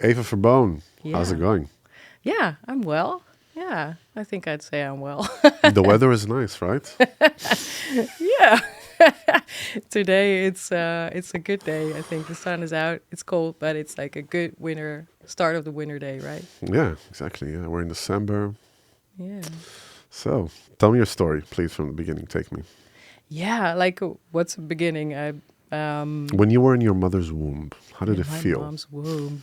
Eva Verboon, Yeah. how's it going? Yeah, I'm well. Yeah, I think I'd say I'm well. The weather is nice, right? Yeah. Today it's a good day. I think the sun is out. It's cold, but it's like a good winter start of the winter day, right? Yeah, exactly. Yeah, we're in December. Yeah. So, tell me your story, please, from the beginning. Take me. Yeah, like what's the beginning? When you were in your mother's womb, how did In it my feel? mom's womb.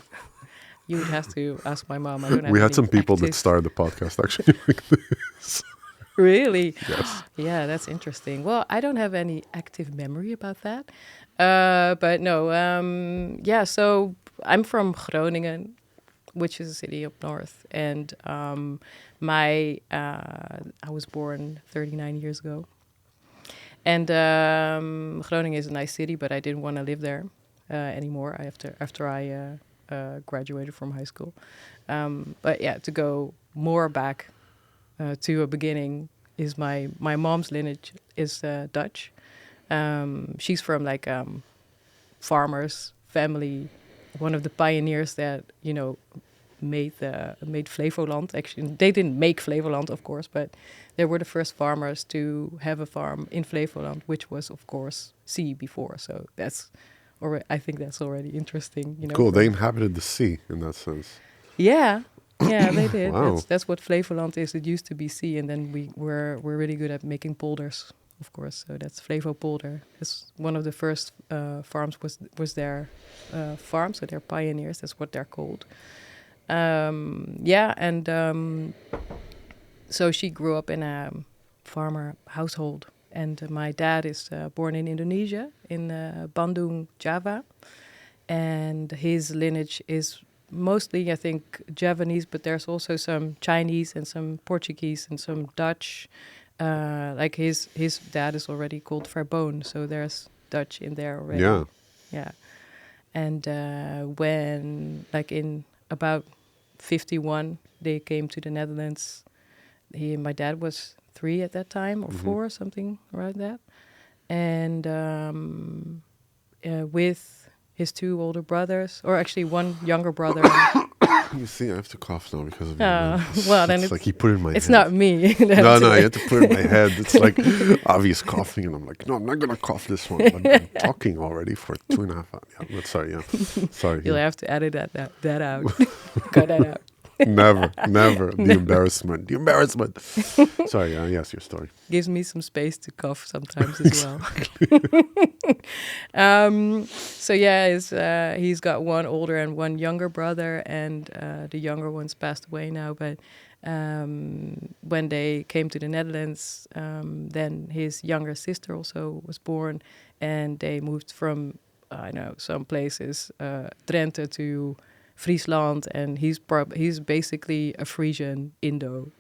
You would have to ask my mom. I don't have We had any some people that active- started the podcast actually like this. Really? Yes. Yeah, that's interesting. Well, I don't have any active memory about that. But no, yeah, so I'm from Groningen, which is a city up north. And I was born 39 years ago. And Groningen is a nice city, but I didn't want to live there anymore after I graduated from high school. But yeah, to go more back to a beginning is my mom's lineage is Dutch. She's from like farmers family, one of the pioneers that made Flevoland. Actually, they didn't make Flevoland, of course, but they were the first farmers to have a farm in Flevoland, which was, of course, sea before. So I think that's already interesting. Cool. They inhabited the sea in that sense. Yeah, yeah, they did. Wow. That's what Flevoland is. It used to be sea, and then we're really good at making polders, of course. So that's Flevo polder. It's one of the first farms was their farm, so they're pioneers. That's what they're called. Yeah, and so she grew up in a farmer household, and my dad is born in Indonesia, in Bandung, Java, and his lineage is mostly, I think, Javanese, but there's also some Chinese and some Portuguese and some Dutch. Like his dad is already called Verboon, so there's Dutch in there already. Yeah. Yeah. And when, like in about 51, they came to the Netherlands. My dad was 3 at that time, or 4, something around that. And with his 2 older brothers, or actually 1 younger brother. You see, I have to cough now because of you. Well, then it's like he put it in my it's head. not me. No, you have to put it in my head. It's like obvious coughing, and I'm like, no, I'm not gonna cough this one. But I'm talking already for 2.5 hours. Yeah, but sorry, sorry. You'll have to edit that out. Cut that out. Never. The embarrassment. Sorry, yes, your story. Gives me some space to cough sometimes as well. So yeah, he's got 1 older and 1 younger brother, and the younger one's passed away now. But when they came to the Netherlands, then his younger sister also was born, and they moved from some places, Drenthe to Friesland, and he's basically a Frisian Indo.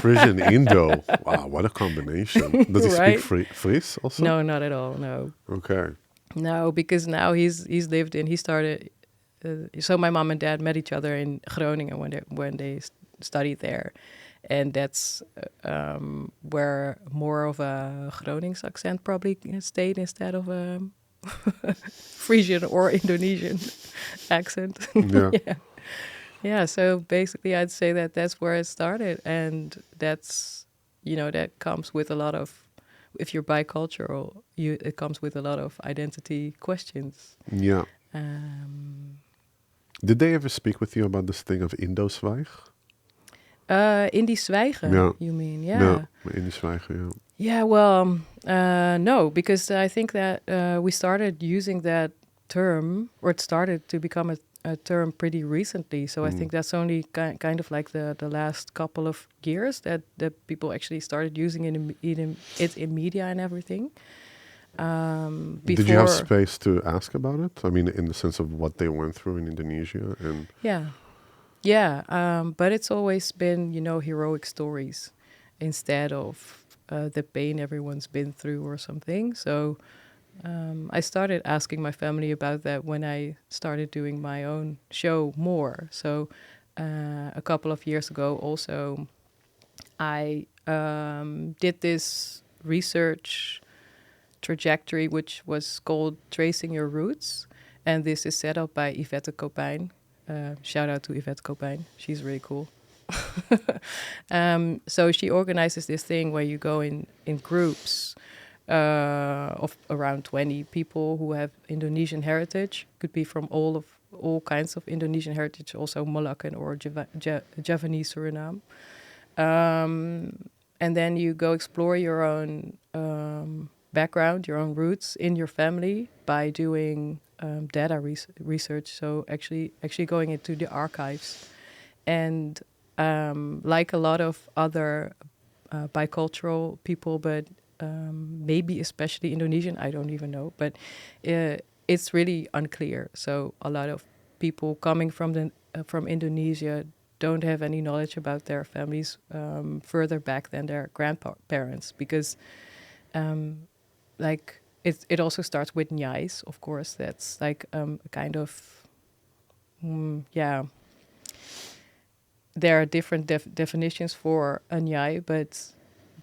Frisian Indo. Wow, what a combination. Does he Right? speak Fries also? No, not at all. No, Okay. no, because now he started. So my mom and dad met each other in Groningen when they studied there, and that's where more of a Gronings accent probably stayed instead of a Frisian or Indonesian accent. Yeah. Yeah. So basically, I'd say that's where it started, and that's that comes with a lot of. If you're bicultural, it comes with a lot of identity questions. Yeah. Did they ever speak with you about this thing of Indozwijg? Indisch zwijgen, Yeah. you mean? Yeah. No, Indozwijg, yeah. Yeah, well, no, because I think that we started using that term, or it started to become a term pretty recently. So I think that's only kind of like the last couple of years that people actually started using it in media and everything. Did you have space to ask about it? I mean, in the sense of what they went through in Indonesia and... Yeah. But it's always been, heroic stories instead of the pain everyone's been through or something. So I started asking my family about that when I started doing my own show more. So a couple of years ago also, I did this research trajectory, which was called Tracing Your Roots. And this is set up by Yvette Kopijn, Shout out to Yvette Copijn. She's really cool. So she organizes this thing where you go in groups of around 20 people who have Indonesian heritage. Could be from all kinds of Indonesian heritage, also Malaccan or Javanese Suriname. And then you go explore your own background, your own roots in your family by doing data research. So actually going into the archives. And like a lot of other bicultural people, but maybe especially Indonesian, I don't even know. But it's really unclear. So a lot of people coming from Indonesia don't have any knowledge about their families further back than their grandparents, because like it also starts with nyais, of course. That's like a kind of there are different definitions for a nyai, but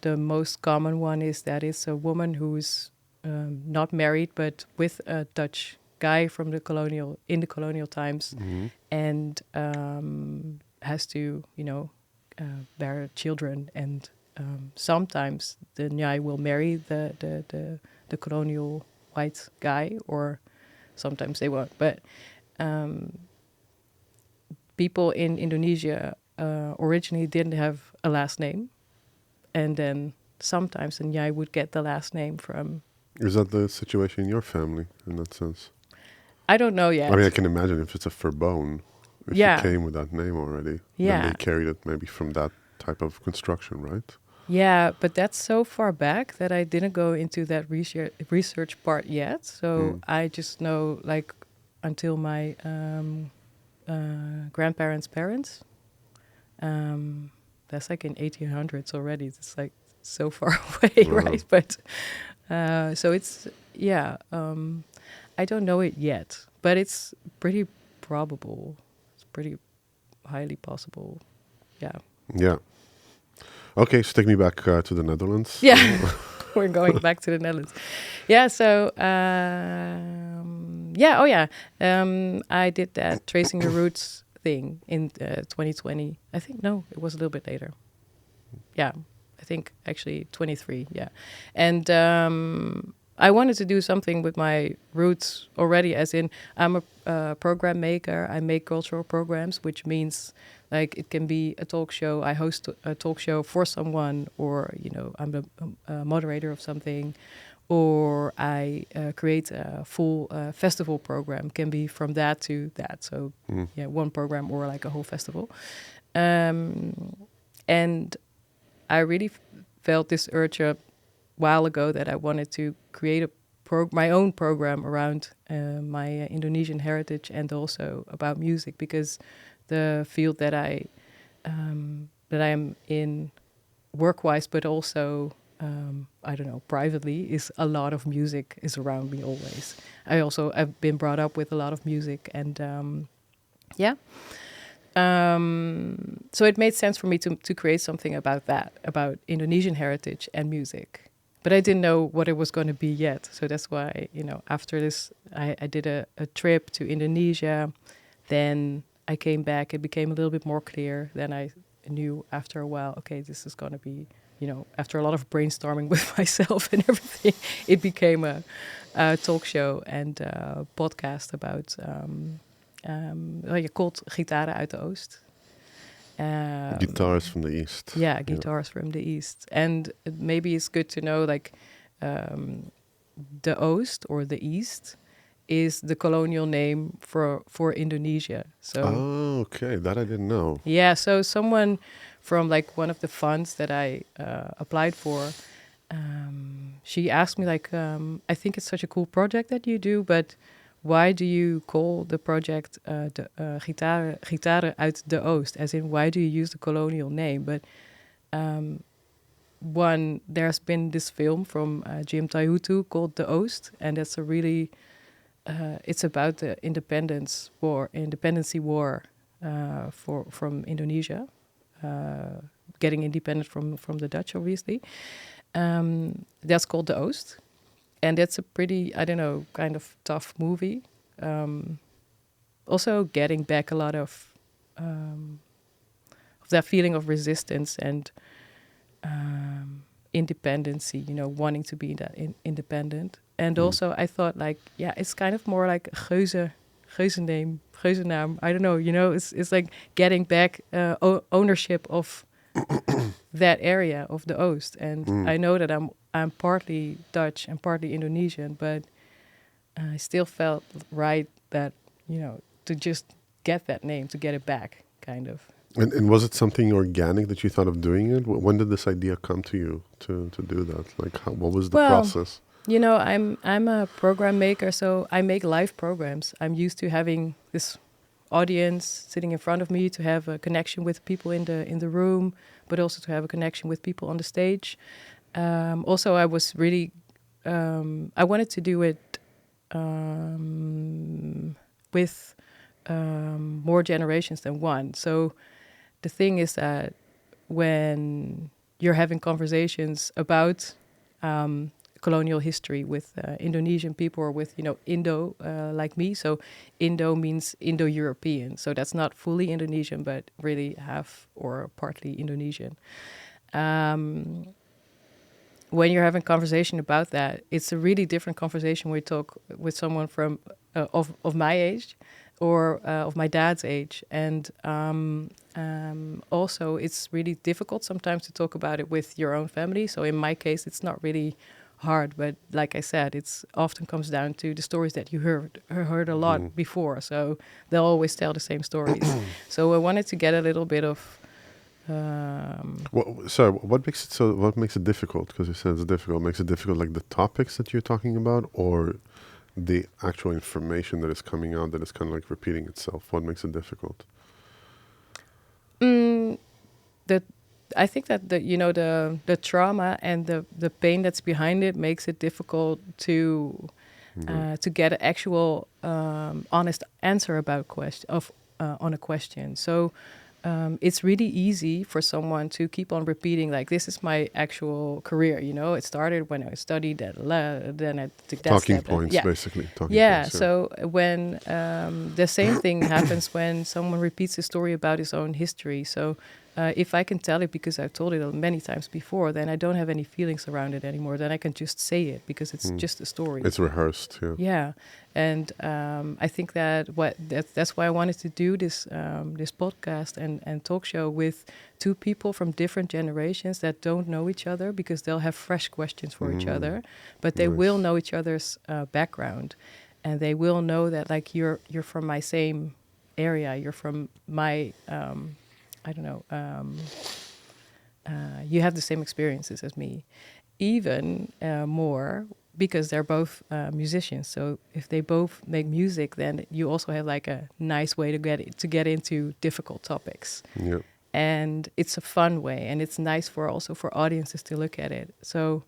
the most common one is that it's a woman who's not married but with a Dutch guy from the colonial times, and has to bear children, and sometimes the nyai will marry the colonial white guy, or sometimes they won't. But people in Indonesia originally didn't have a last name, and then sometimes the nyai would get the last name from. Is that the situation in your family in that sense? I don't know yet. I mean, I can imagine if it's a Verboon, if you came with that name already, then they carried it maybe from that type of construction, right? Yeah, but that's so far back that I didn't go into that research part yet. So I just know, like, until my grandparents' parents. That's like in 1800s already. It's like so far away, right? But so it's I don't know it yet, but it's pretty probable. It's pretty highly possible. Yeah. Yeah. Okay, so take me back to the Netherlands. Yeah, we're going back to the Netherlands. Yeah, so I did that Tracing Your Roots thing in 2020. I think, no, it was a little bit later. Yeah, I think actually 23, yeah. And I wanted to do something with my roots already, as in I'm a program maker. I make cultural programs, which means like it can be a talk show. I host a talk show for someone, or, I'm a moderator of something, or I create a full festival program. Can be from that to that. So one program or like a whole festival. And I really felt this urge a while ago that I wanted to create my own program around my Indonesian heritage, and also about music, because the field that I am in work-wise, but also I don't know, privately, is a lot of music is around me always. I've been brought up with a lot of music, and so it made sense for me to create something about that, about Indonesian heritage and music. But I didn't know what it was going to be yet. So that's why, after this, I did a trip to Indonesia. Then I came back. It became a little bit more clear. Then I knew after a while, okay, this is going to be, after a lot of brainstorming with myself and everything, it became a talk show and a podcast about, called Gitaren uit de Oost. Guitars from the East. Yeah, guitars from the East. And maybe it's good to know, like, the Oost, or the East, is the colonial name for Indonesia. So, okay, that I didn't know. Yeah, so someone from like one of the funds that I applied for, she asked me, like, I think it's such a cool project that you do, but why do you call the project Gitaren uit de Oost? As in, why do you use the colonial name? But one, there's been this film from Jim Taihutu called The Oost, and that's a really, it's about the independency war from Indonesia, getting independent from the Dutch, obviously. That's called The Oost. And that's a pretty, I don't know, kind of tough movie. also getting back a lot of that feeling of resistance and independency, wanting to be that independent. And also I thought like, it's kind of more like a geuzennaam. I don't know, it's like getting back ownership of that area of the Oost. And I know that I'm partly Dutch and partly Indonesian, but I still felt right that, to just get that name, to get it back, kind of. And was it something organic that you thought of doing it? When did this idea come to you to do that? Like, what was the process? I'm a program maker, so I make live programs. I'm used to having this audience sitting in front of me, to have a connection with people in the room, but also to have a connection with people on the stage. Also, I was really I wanted to do it with more generations than one. So the thing is that when you're having conversations about colonial history with Indonesian people, or with Indo like me, so Indo means Indo-European, so that's not fully Indonesian but really half or partly Indonesian. When you're having conversation about that, it's a really different conversation when you talk with someone from of my age or of my dad's age. And also it's really difficult sometimes to talk about it with your own family. So in my case, it's not really hard, but like I said, it's often comes down to the stories that you heard a lot before. So they'll always tell the same stories. So I wanted to get a little bit of what makes it difficult? Because you said it's difficult. Makes it difficult, like the topics that you're talking about, or the actual information that is coming out that is kind of like repeating itself? What makes it difficult? I think that the trauma and the pain that's behind it makes it difficult to get an actual honest answer about on a question. So it's really easy for someone to keep on repeating, like, this is my actual career, it started when I studied at then I took that talking step. Points, basically. So when the same thing happens when someone repeats a story about his own history. So if I can tell it because I've told it many times before, then I don't have any feelings around it anymore. Then I can just say it because it's just a story. It's rehearsed, Yeah, and I think that's why I wanted to do this podcast and talk show with two people from different generations that don't know each other, because they'll have fresh questions for each other, but they will know each other's background, and they will know that, like, you're from my same area, you're from my you have the same experiences as me, even more, because they're both musicians. So if they both make music, then you also have like a nice way to get into difficult topics. Yeah. And it's a fun way, and it's nice for audiences to look at it. So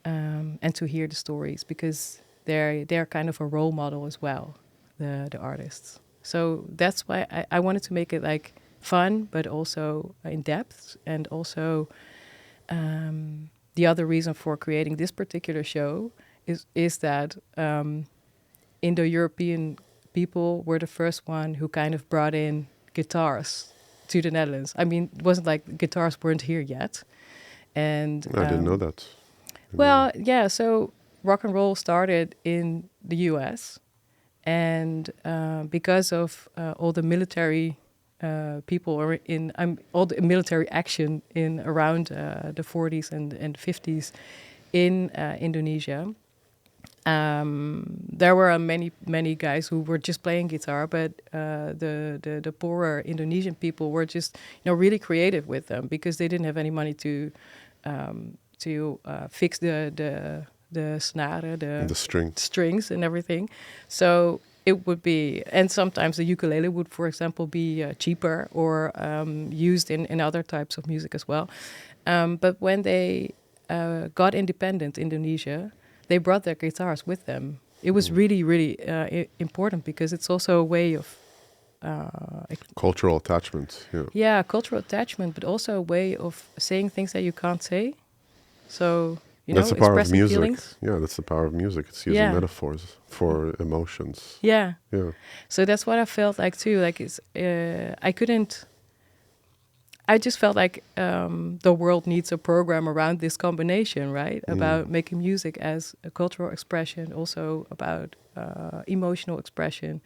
and to hear the stories, because they're kind of a role model as well, the artists. So that's why I wanted to make it like fun, but also in depth. And also the other reason for creating this particular show is that Indo-European people were the first one who kind of brought in guitars to the Netherlands. I mean, it wasn't like guitars weren't here yet. And I didn't know that. Well, yeah, so rock and roll started in the US, and because of all the military people are all the military action in around the 40s and 50s in Indonesia. There were many guys who were just playing guitar, but the poorer Indonesian people were just really creative with them, because they didn't have any money to fix the snare, the strings and everything. So it would be, and sometimes the ukulele would, for example, be cheaper or used in other types of music as well. But when they got independent, Indonesia, they brought their guitars with them. It was really, really important, because it's also a way of cultural attachment. Yeah, cultural attachment, but also a way of saying things that you can't say. So You That's know, the power of expressing music. feelings. Yeah, that's the power of music. It's using Yeah. metaphors for emotions. Yeah. Yeah. So that's what I felt like too. Like it's, I couldn't. I just felt like the world needs a program around this combination, right? About making music as a cultural expression, also about emotional expression,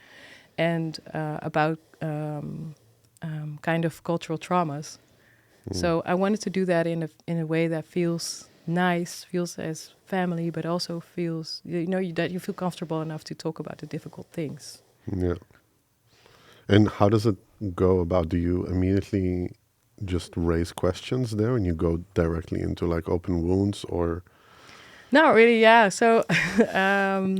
and about kind of cultural traumas. So I wanted to do that in a way that feels nice, feels as family, but also feels that you feel comfortable enough to talk about the difficult things. Yeah. And how does it go about? Do you immediately just raise questions there and you go directly into like open wounds, or Not really, yeah. So,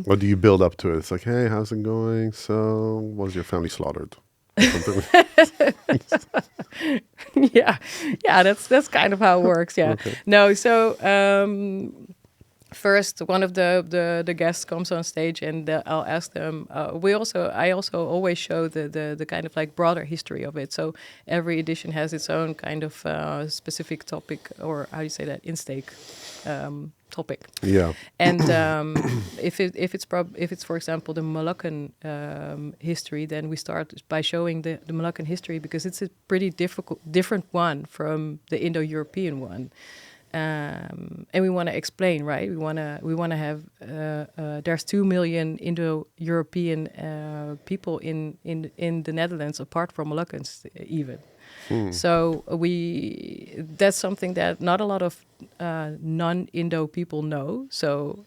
or do you build up to it? It's like, hey, how's it going? So was your family slaughtered? Or something yeah, yeah. That's kind of how it works. Yeah. Okay. No. So first, one of the guests comes on stage, and I'll ask them. I also always show the kind of like broader history of it. So every edition has its own kind of specific topic, or how do you say that, instake topic. Yeah. And if it's for example the Moluccan history, then we start by showing the Moluccan history, because it's a pretty different one from the Indo-European one. And we want to explain, right? We want to have. There's 2 million Indo-European people in the Netherlands, apart from Moluccans even. So that's something that not a lot of non-Indo people know. So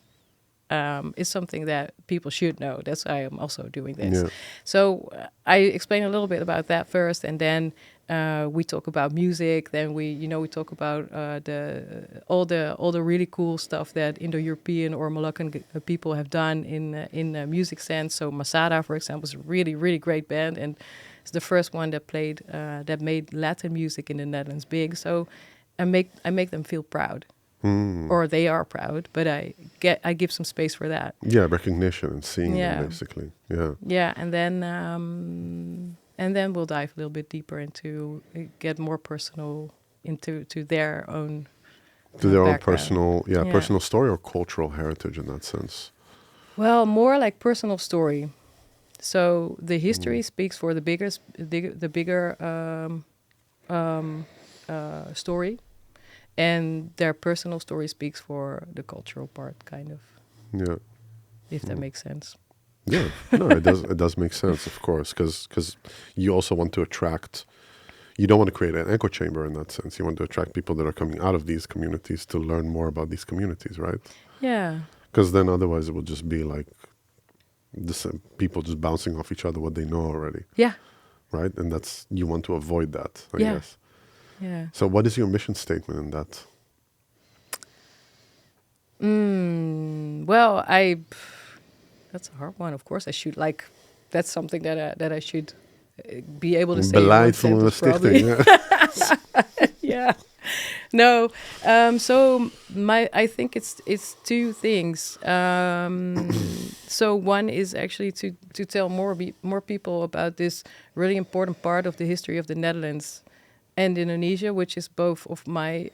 it's something that people should know. That's why I'm also doing this. Yeah. So I explain a little bit about that first, and then we talk about music. Then we talk about all the really cool stuff that Indo-European or Moluccan people have done in music sense. So Masada, for example, is a really, really great band, and it's the first one that made Latin music in the Netherlands big. So I make them feel proud. Or they are proud, but I give some space for that. Yeah, recognition and seeing them, basically. Yeah. Yeah, and then we'll dive a little bit deeper into get more personal into their own Own background. personal story or cultural heritage in that sense. Well, more like personal story. So the history speaks for the bigger story. And their personal story speaks for the cultural part, kind of. Yeah. If that makes sense. Yeah. No, it does. It does make sense, of course, because you also want to attract. You don't want to create an echo chamber in that sense. You want to attract people that are coming out of these communities to learn more about these communities, right? Yeah. Because then otherwise it will just be like people just bouncing off each other what they know already. Yeah. Right, and you want to avoid that, I guess. Yeah. So what is your mission statement in that? Well, that's a hard one. Of course, that's something that I should be able to say. Beleid van de stichting. Yeah. No. So I think it's two things. So one is actually to tell more people about this really important part of the history of the Netherlands and Indonesia, which is both of my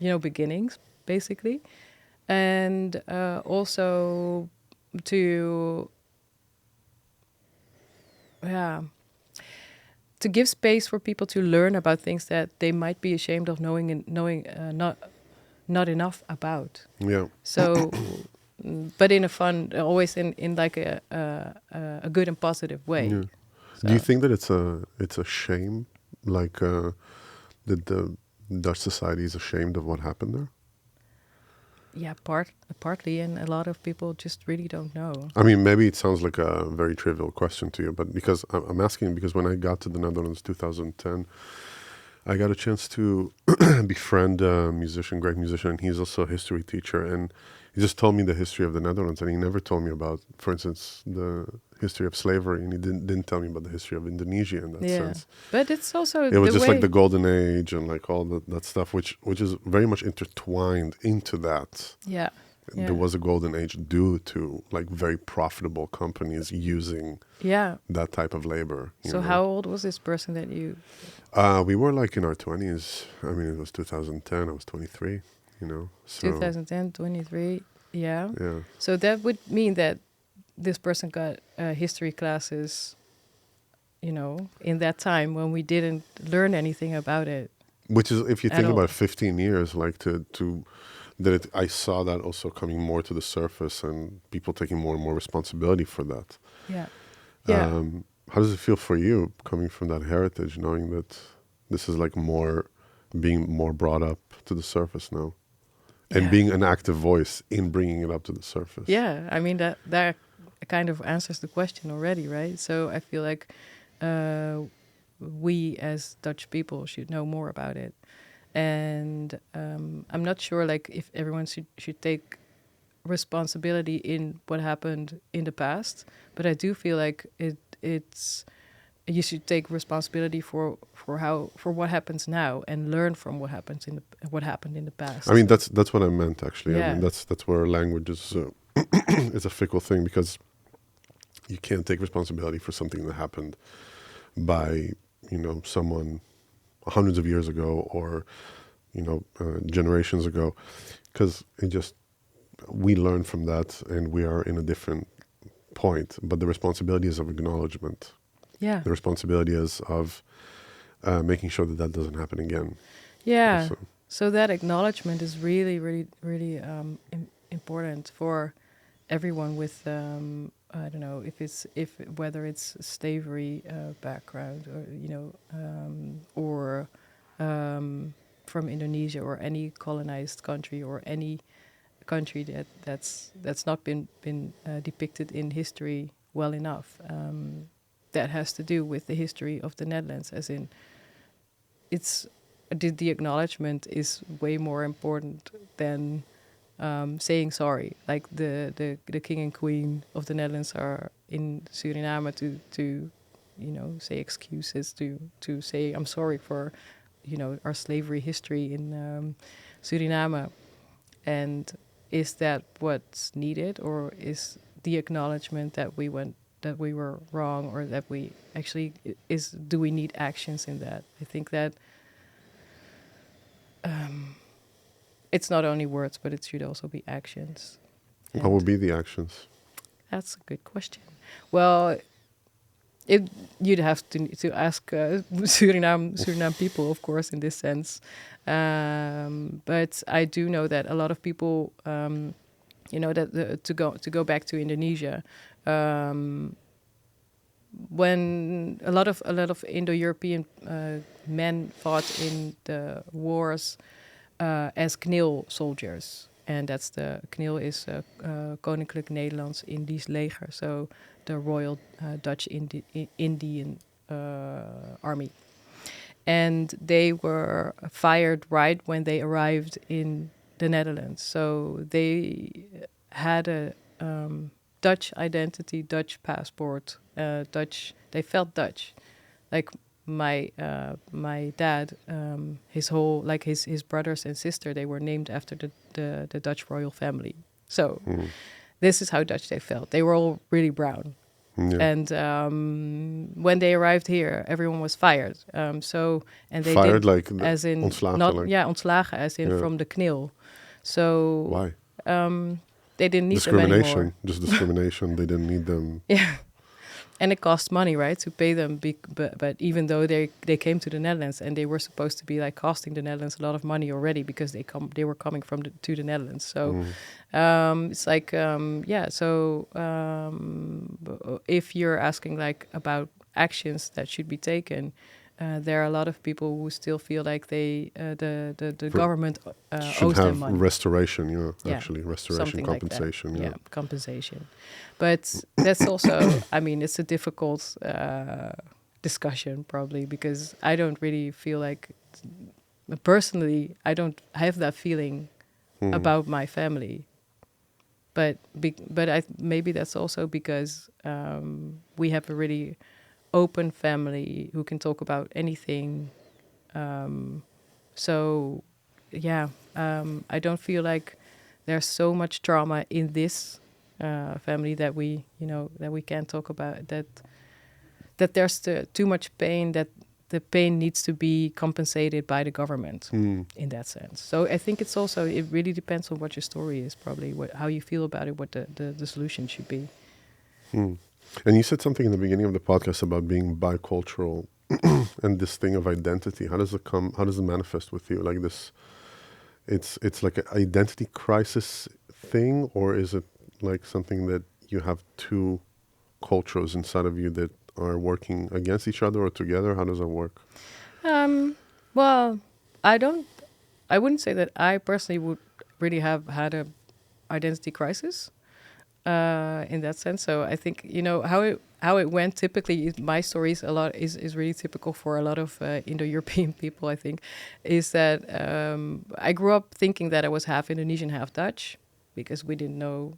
beginnings, basically, and also to give space for people to learn about things that they might be ashamed of knowing not enough about. Yeah. So, but in a fun, always in like a good and positive way. Yeah. So. Do you think that it's a shame, like that the Dutch society is ashamed of what happened there? Yeah, partly, and a lot of people just really don't know. I mean, maybe it sounds like a very trivial question to you, but because I'm asking because when I got to the Netherlands 2010, I got a chance to befriend a great musician, and he's also a history teacher, and he just told me the history of the Netherlands, and he never told me about, for instance, the history of slavery, and he didn't tell me about the history of Indonesia in that sense. But it's also it was just like the golden age and like all that stuff, which is very much intertwined into that. Yeah. There was a golden age due to like very profitable companies using that type of labor. So how old was this person that you? We were like in our 20s. I mean, it was 2010. I was 23. you know. So 2010, 23. Yeah. yeah. So that would mean that this person got history classes, you know, in that time when we didn't learn anything about it Which is, if you at think all. about 15 years, like to that I saw that also coming more to the surface and people taking more and more responsibility for that. Yeah. Yeah. How does it feel for you coming from that heritage, knowing that this is like more being more brought up to the surface now, and Yeah. being an active voice in bringing it up to the surface? Yeah. I mean, that kind of answers the question already, right? So I feel like we as Dutch people should know more about it. And I'm not sure like if everyone should take responsibility in what happened in the past, but I do feel like it's you should take responsibility for what happens now and learn from what happened in the past. I mean, that's what I meant actually. I Yeah. mean, that's where language is is a fickle thing, because you can't take responsibility for something that happened by, you know, someone hundreds of years ago, or, you know, generations ago, because we learn from that and we are in a different point. But the responsibility is of acknowledgement. Yeah. The responsibility is of making sure that that doesn't happen again. Yeah. Also. So that acknowledgement is really, really, really important for everyone with I don't know if whether it's slavery background, or you know, or from Indonesia or any colonized country, or any country that's not been depicted in history well enough. That has to do with the history of the Netherlands, as in it's the acknowledgement is way more important than saying sorry. Like the king and queen of the Netherlands are in Suriname to you know, say excuses, to say I'm sorry for, you know, our slavery history in Suriname. And is that what's needed, or is the acknowledgement that we were wrong, or that we actually do we need actions in that? I think that it's not only words, but it should also be actions. What And would be the actions? that's a good question. Well, you'd have to ask Suriname people, of course, in this sense. But I do know that a lot of people, you know, that to go back to Indonesia, when a lot of Indo-European men fought in the wars as KNIL soldiers. And that's KNIL is Koninklijk Nederlands Indisch Leger, so the Royal Dutch Indian Army. And they were fired right when they arrived in the Netherlands. So they had a Dutch identity, Dutch passport, Dutch. They felt Dutch, like my dad, his brothers and sister, they were named after the Dutch royal family. So this is how Dutch they felt. They were all really brown. Yeah. And when they arrived here, everyone was fired. And they Fired, did, like as in ontslagen, not like. ontslagen, as in from the KNIL. So Why? They didn't need them anymore. Discrimination, just discrimination. They didn't need them. Yeah. And it costs money, right, to pay them. But even though they came to the Netherlands, and they were supposed to be like costing the Netherlands a lot of money already, because they were coming to the Netherlands. So it's like So if you're asking like about actions that should be taken, there are a lot of people who still feel like the government Should owes have them money. restoration, Yeah, actually restoration, something compensation. like that. Yeah. Compensation. But that's also, I mean, it's a difficult discussion probably, because I don't really feel like, personally, I don't have that feeling about my family. But maybe that's also because we have a really open family who can talk about anything. So, yeah, I don't feel like there's so much trauma in this family that we can't talk about, that there's too much pain that the pain needs to be compensated by the government in that sense. So I think it's also, it really depends on what your story is, probably how you feel about it, what the solution should be. And you said something in the beginning of the podcast about being bicultural and this thing of identity. How does it manifest with you? Like this, it's like an identity crisis thing, or is it like something that you have two cultures inside of you that are working against each other or together? How does that work? Well, I wouldn't say that I personally would really have had a identity crisis in that sense. So I think, how it went typically, my story is really typical for a lot of Indo-European people, I think, is that I grew up thinking that I was half Indonesian, half Dutch, because we didn't know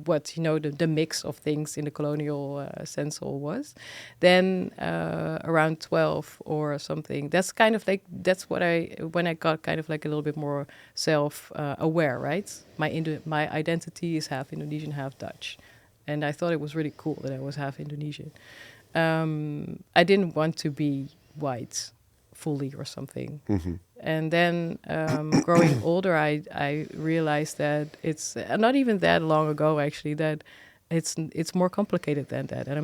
what the mix of things in the colonial sense all was. Then around 12 or something, that's when I got kind of like a little bit more self aware, right? My identity is half Indonesian, half Dutch, and I thought it was really cool that I was half Indonesian. I didn't want to be white fully or something. And then growing older, I realized that it's not even that long ago, actually, that it's more complicated than that. And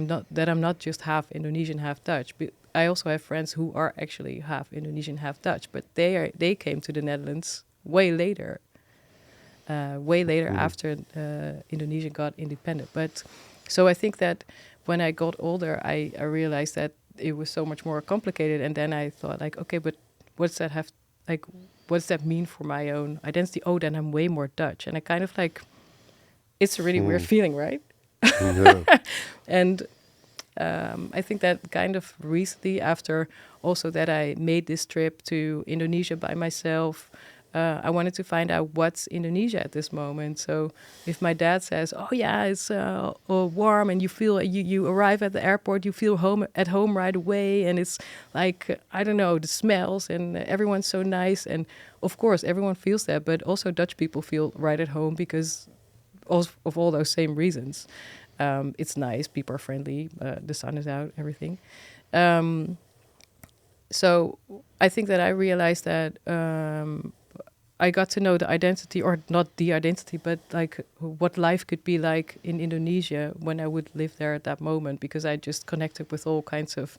I'm not just half Indonesian, half Dutch. But I also have friends who are actually half Indonesian, half Dutch, but they came to the Netherlands way later after Indonesia got independent. But so I think that when I got older, I realized that it was so much more complicated. And then I thought, like, okay, but what does that mean for my own identity? Oh, then I'm way more Dutch. And I kind of like, it's a really weird feeling, right? Yeah. And I think that kind of recently, after also that I made this trip to Indonesia by myself, I wanted to find out what's Indonesia at this moment. So if my dad says, "Oh yeah, it's warm," and you feel you arrive at the airport, you feel at home right away, and it's like, I don't know, the smells and everyone's so nice, and of course everyone feels that, but also Dutch people feel right at home because of all those same reasons. It's nice, people are friendly, the sun is out, everything. So I think that I realized that I got to know the identity, or not the identity, but like what life could be like in Indonesia when I would live there at that moment, because I just connected with all kinds of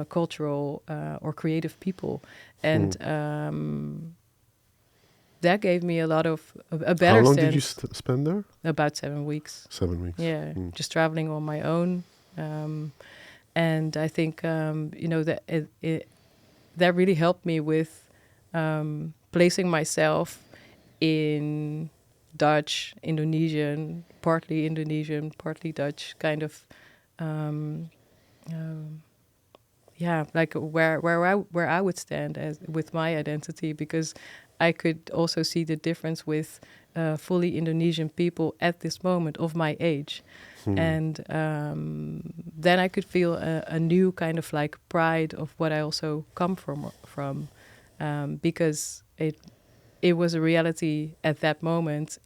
cultural or creative people. And that gave me a lot of a better How long sense. did you spend there? About 7 weeks. 7 weeks. Yeah, just traveling on my own. And I think, that that really helped me with placing myself in Dutch, Indonesian, partly Dutch, kind of, like where I would stand with my identity, because I could also see the difference with fully Indonesian people at this moment of my age. And then I could feel a new kind of like pride of what I also come from, because it was a reality at that moment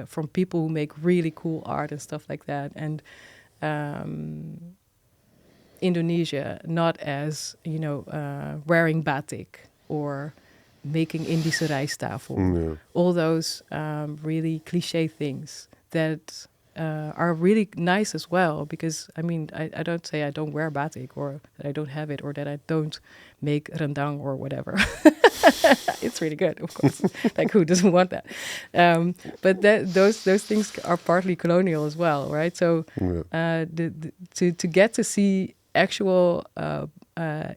from people who make really cool art and stuff like that. And Indonesia, not as, wearing batik or making Indische rijsttafel. All those really cliche things that are really nice as well, because I don't say I don't wear batik or that I don't have it or that I don't make rendang or whatever. It's really good, of course. Like, who doesn't want that? But those things are partly colonial as well, right? So to get to see actual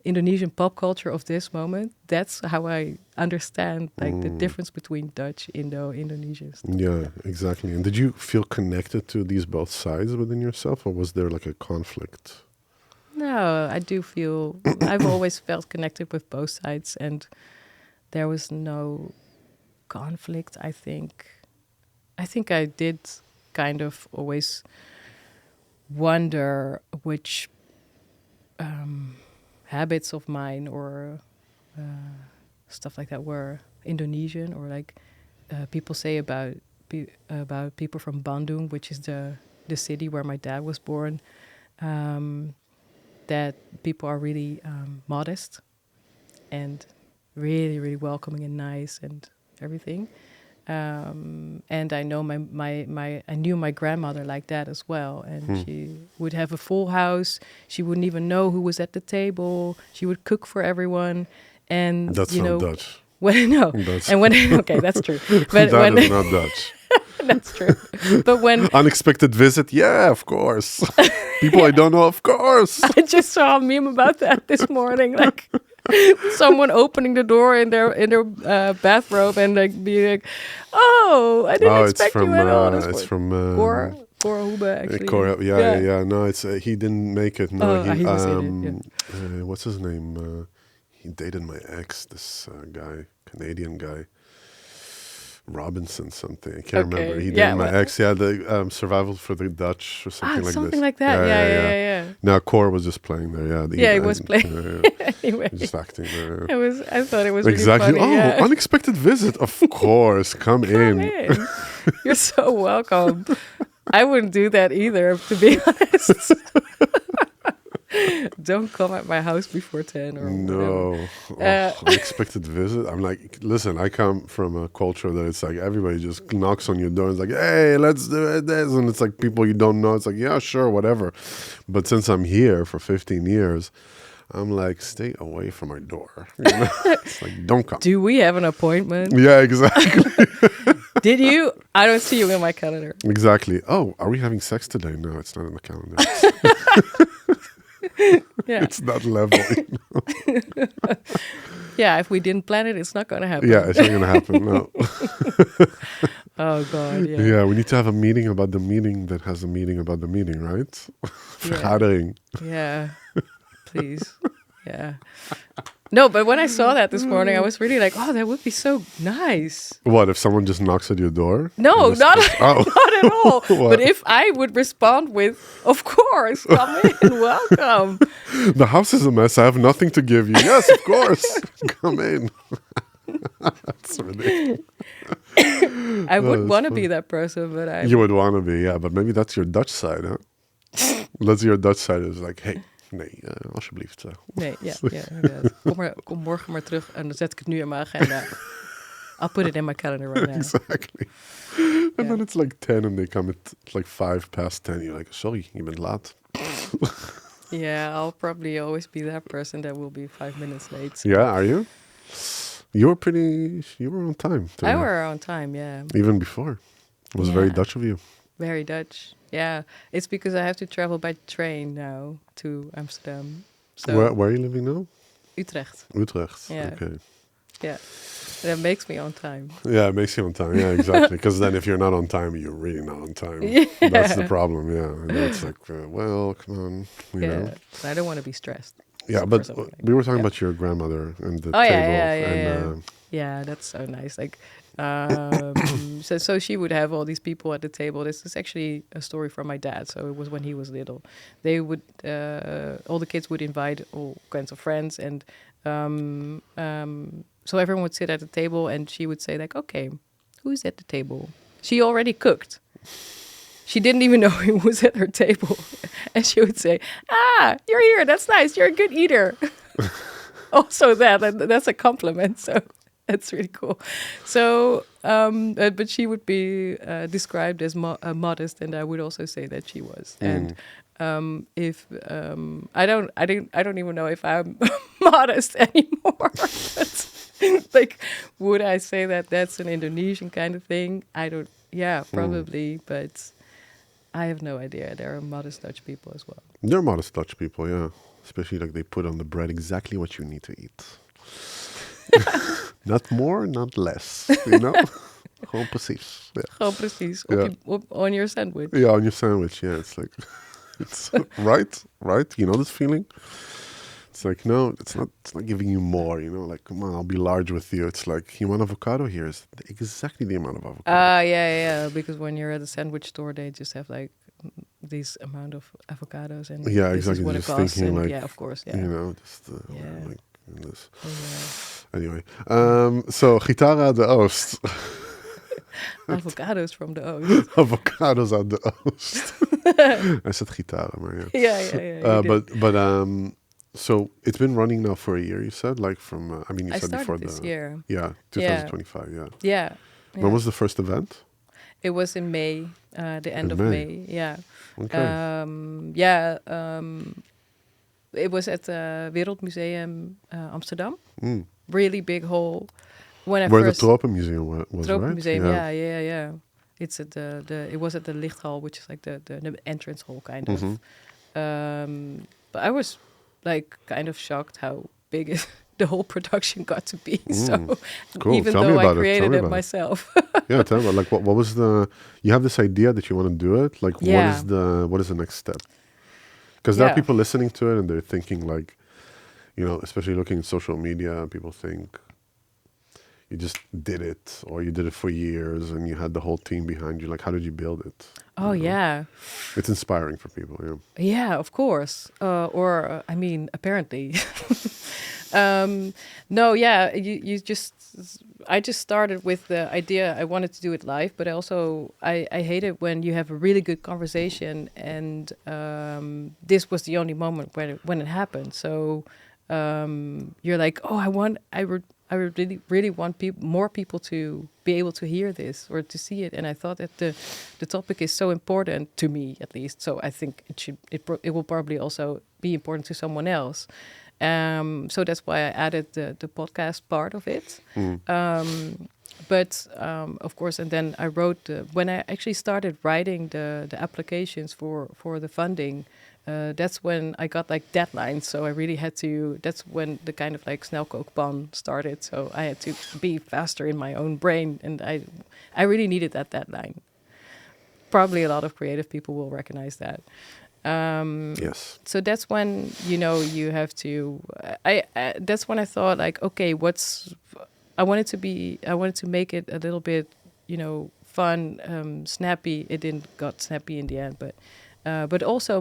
Indonesian pop culture of this moment, that's how I understand like the difference between Dutch, Indonesian stuff. Yeah, exactly. And did you feel connected to these both sides within yourself, or was there like a conflict? No, I do feel I've always felt connected with both sides, and there was no conflict. I think I did kind of always wonder which habits of mine or stuff like that were Indonesian, or like people say about people from Bandung, which is the city where my dad was born, that people are really modest and really, really welcoming and nice and everything. And I know I knew my grandmother like that as well. And she would have a full house. She wouldn't even know who was at the table. She would cook for everyone. And That's not Dutch. Okay, that's true. But that is not Dutch. That's true. But when unexpected visit, yeah, of course. People I don't know, of course. I just saw a meme about that this morning, like someone opening the door in their bathrobe and like being like, "Oh, I didn't expect you at all." It's from Cora Hube, actually. Cora, yeah. No, it's he didn't make it. No, he was in it. Yeah. What's his name? He dated my ex. This guy, Canadian guy. Robinson something. I can't remember. He dated my ex. Yeah, the Survival for the Dutch or something like this. Something like that. Yeah. Now Cor was just playing there. Yeah, he was playing. Anyway, just acting there. I thought it was exactly. Really funny. Unexpected visit. Of course, come in. You're so welcome. I wouldn't do that either, to be honest. Don't come at my house before 10 or whatever. Unexpected visit. I'm like, listen, I come from a culture that it's like everybody just knocks on your door and is like, hey, let's do this. And it's like people you don't know. It's like, yeah, sure, whatever. But since I'm here for 15 years, I'm like, stay away from my door. You know? It's like, don't come. Do we have an appointment? Yeah, exactly. Did you? I don't see you in my calendar. Exactly. Oh, are we having sex today? No, it's not in the calendar. Yeah. It's that level. You know? Yeah, if we didn't plan it, it's not going to happen. Yeah, it's not going to happen. No. Oh, God, yeah. Yeah, we need to have a meeting about the meeting that has a meeting about the meeting, right? Vergadering. Yeah, please. Yeah. No, but when I saw that this morning, I was really like, oh, that would be so nice. What, if someone just knocks at your door? No, not at all. But if I would respond with, of course, come in, welcome. The house is a mess. I have nothing to give you. Yes, of course. Come in. That's ridiculous. I would want to be that person, but You would want to be, yeah. But maybe that's your Dutch side, huh? That's your Dutch side is like, hey. Nee, alsjeblieft. Nee, ja, inderdaad. Kom morgen maar terug en dan zet ik het nu in mijn agenda. I'll put it in my calendar right now. Exactly. And then it's like 10 and they come at like 5 past 10. You're like, sorry, je bent laat. Yeah, I'll probably always be that person that will be 5 minutes late. So. Yeah, are you? You were on time. I were on time, yeah. Even before. It was very Dutch of you. Very Dutch. Yeah, it's because I have to travel by train now to Amsterdam. So where are you living now? Utrecht. Yeah. Okay. Yeah, that makes me on time. Yeah, it makes you on time. Yeah, exactly. Because then if you're not on time, you're really not on time. Yeah. That's the problem. Yeah, and it's like, well, come on. You know? I don't want to be stressed. Yeah, but we were talking about your grandmother and the table. Yeah, that's so nice. Like. So she would have all these people at the table. This is actually a story from my dad. So it was when he was little. They would, all the kids would invite all kinds of friends. And so everyone would sit at the table and she would say like, okay, who's at the table? She already cooked. She didn't even know who was at her table. And she would say, you're here. That's nice. You're a good eater. Also that's a compliment. So. That's really cool. So, but she would be described as modest, and I would also say that she was. And if I don't even know if I'm modest anymore. Like, would I say that that's an Indonesian kind of thing? I don't. Yeah, probably, but I have no idea. There are modest Dutch people as well. There are modest Dutch people, yeah. Especially like they put on the bread exactly what you need to eat. Not more, not less, you know? Gewoon precies. Yeah. Gewoon precies. On your sandwich. Yeah, on your sandwich, yeah. It's like, it's right? You know this feeling? It's like, no, it's not giving you more, you know? Like, come on, I'll be large with you. It's like, you want avocado? Here is exactly the amount of avocado. Yeah. Because when you're at a sandwich store, they just have like this amount of avocados. And yeah, exactly. What just it costs. thinking like, yeah, of course, yeah. You know, just like this. Yeah. Anyway, so gitaar uit de Oost. Avocados from the Oost. Avocados uit de Oost. I said gitaar, maar ja. Yeah. But So it's been running now for a year, you said? Like from, you I said before started this year. Yeah, Yeah, 2025, yeah. yeah, When yeah. was the first event? It was in May, the end In of May. May. Yeah, Okay. yeah. It was at the Wereldmuseum Amsterdam. Mm. Really big hall. When I Where the first Tropenmuseum was, right? Tropenmuseum, Yeah. yeah. It's at it was at the Lichthal, which is like the entrance hall kind of. Mm-hmm. But I was like kind of shocked how big the whole production got to be. So Cool. even Tell me though I about it. Tell created me it about it. myself. Yeah, tell me about like what was you have this idea that you want to do it. Like Yeah. what is the next step? Because there are Yeah. people listening to it and they're thinking like, especially looking at social media, people think you just did it or you did it for years and you had the whole team behind you. Like, how did you build it? Oh, yeah. It's inspiring for people, yeah. Yeah, of course. Apparently. No, yeah, I just started with the idea I wanted to do it live, but I hate it when you have a really good conversation and this was the only moment when it happened. So you're like, oh, I would really want more people to be able to hear this or to see it. And I thought that the topic is so important to me, at least. So I think it will probably also be important to someone else. So that's why I added the podcast part of it. But of course, and then I wrote when I actually started writing the applications for the funding. That's when I got like deadlines, so I really had to. That's when the kind of like snelkookpan started. So I had to be faster in my own brain, and I really needed that deadline. Probably a lot of creative people will recognize that. Yes. So that's when you have to. That's when I thought like, okay, I wanted to make it a little bit, fun, snappy. It didn't got snappy in the end, but also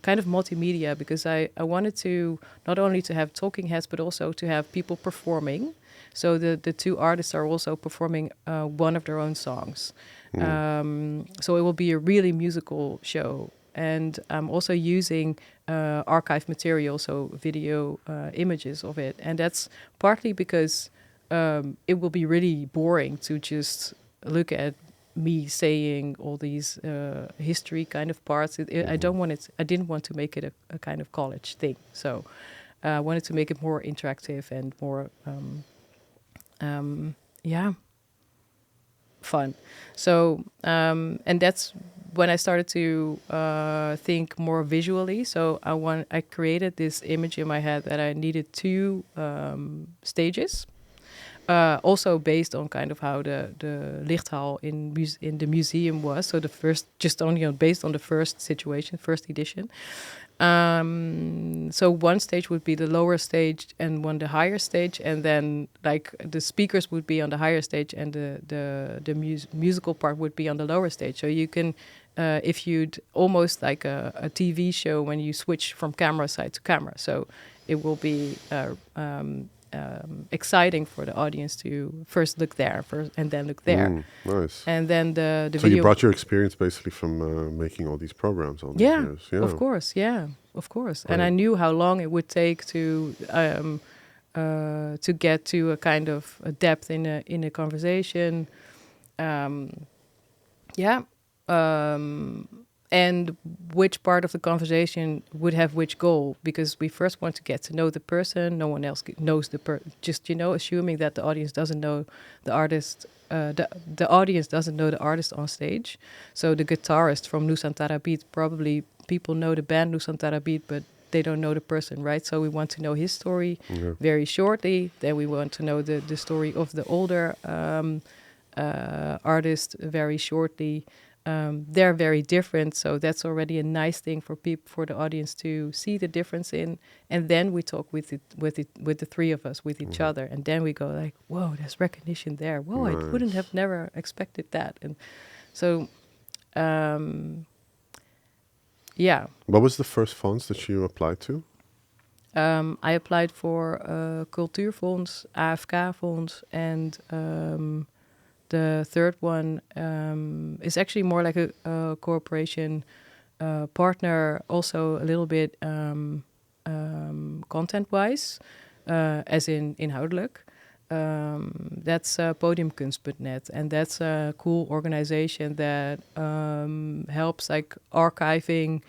kind of multimedia, because I wanted to not only to have talking heads but also to have people performing. So the two artists are also performing one of their own songs. So it will be a really musical show, and I'm also using archive material, so video images of it, and that's partly because it will be really boring to just look at me saying all these history kind of parts. I don't want it. I didn't want to make it a kind of college thing. So I wanted to make it more interactive and more, fun. So and that's when I started to think more visually. So I created this image in my head that I needed two stages. Also based on kind of how the Lichthal in the museum was. So the first, just only based on the first situation, first edition. So one stage would be the lower stage and one the higher stage, and then like the speakers would be on the higher stage and the musical part would be on the lower stage. So you can, if you'd almost like a TV show when you switch from camera side to camera. So it will be exciting for the audience to first look there and then look there. Nice. And then the So video. you brought your experience basically from making all these programs all these years. Yeah, of course. Yeah, of course. Right. And I knew how long it would take to get to a kind of a depth in a conversation. And which part of the conversation would have which goal, because we first want to get to know the person. No one else knows just assuming that the audience doesn't know the artist. The audience doesn't know the artist on stage. So the guitarist from Nusantara Beat, probably people know the band Nusantara Beat, but they don't know the person, right? So we want to know his story very shortly. Then we want to know the story of the older artist very shortly. They're very different, so that's already a nice thing for the audience to see the difference in. And then we talk with the three of us, with each other, and then we go like, "Whoa, there's recognition there. Whoa, Nice. I wouldn't have never expected that." And so, yeah. What was the first funds that you applied to? I applied for Cultuurfonds, AFK-fonds, and the third one is actually more like a cooperation partner, also a little bit content-wise, as in inhoudelijk. That's podiumkunst.net, and that's a cool organization that helps like archiving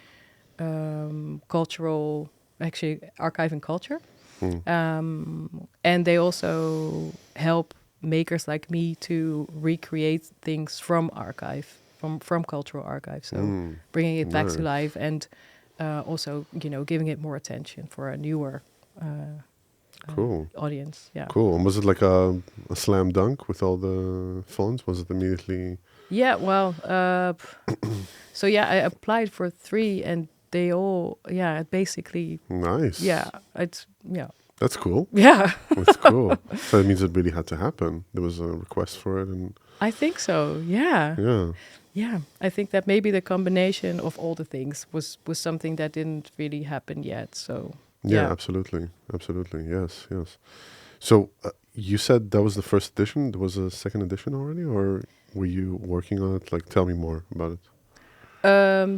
archiving culture. And they also help makers like me to recreate things from cultural archive. So bringing it back to life and also, giving it more attention for a newer Cool audience. Yeah. Cool. And was it like a slam dunk with all the funds? Was it immediately? Yeah. Well. So yeah, I applied for 3, and they all basically. Nice. Yeah. That's cool. Yeah. That's cool. So it means it really had to happen. There was a request for it, and I think so. Yeah. yeah. Yeah. I think that maybe the combination of all the things was something that didn't really happen yet. So. Yeah, absolutely. Yes. So you said that was the first edition. There was a second edition already, or were you working on it? Like, tell me more about it.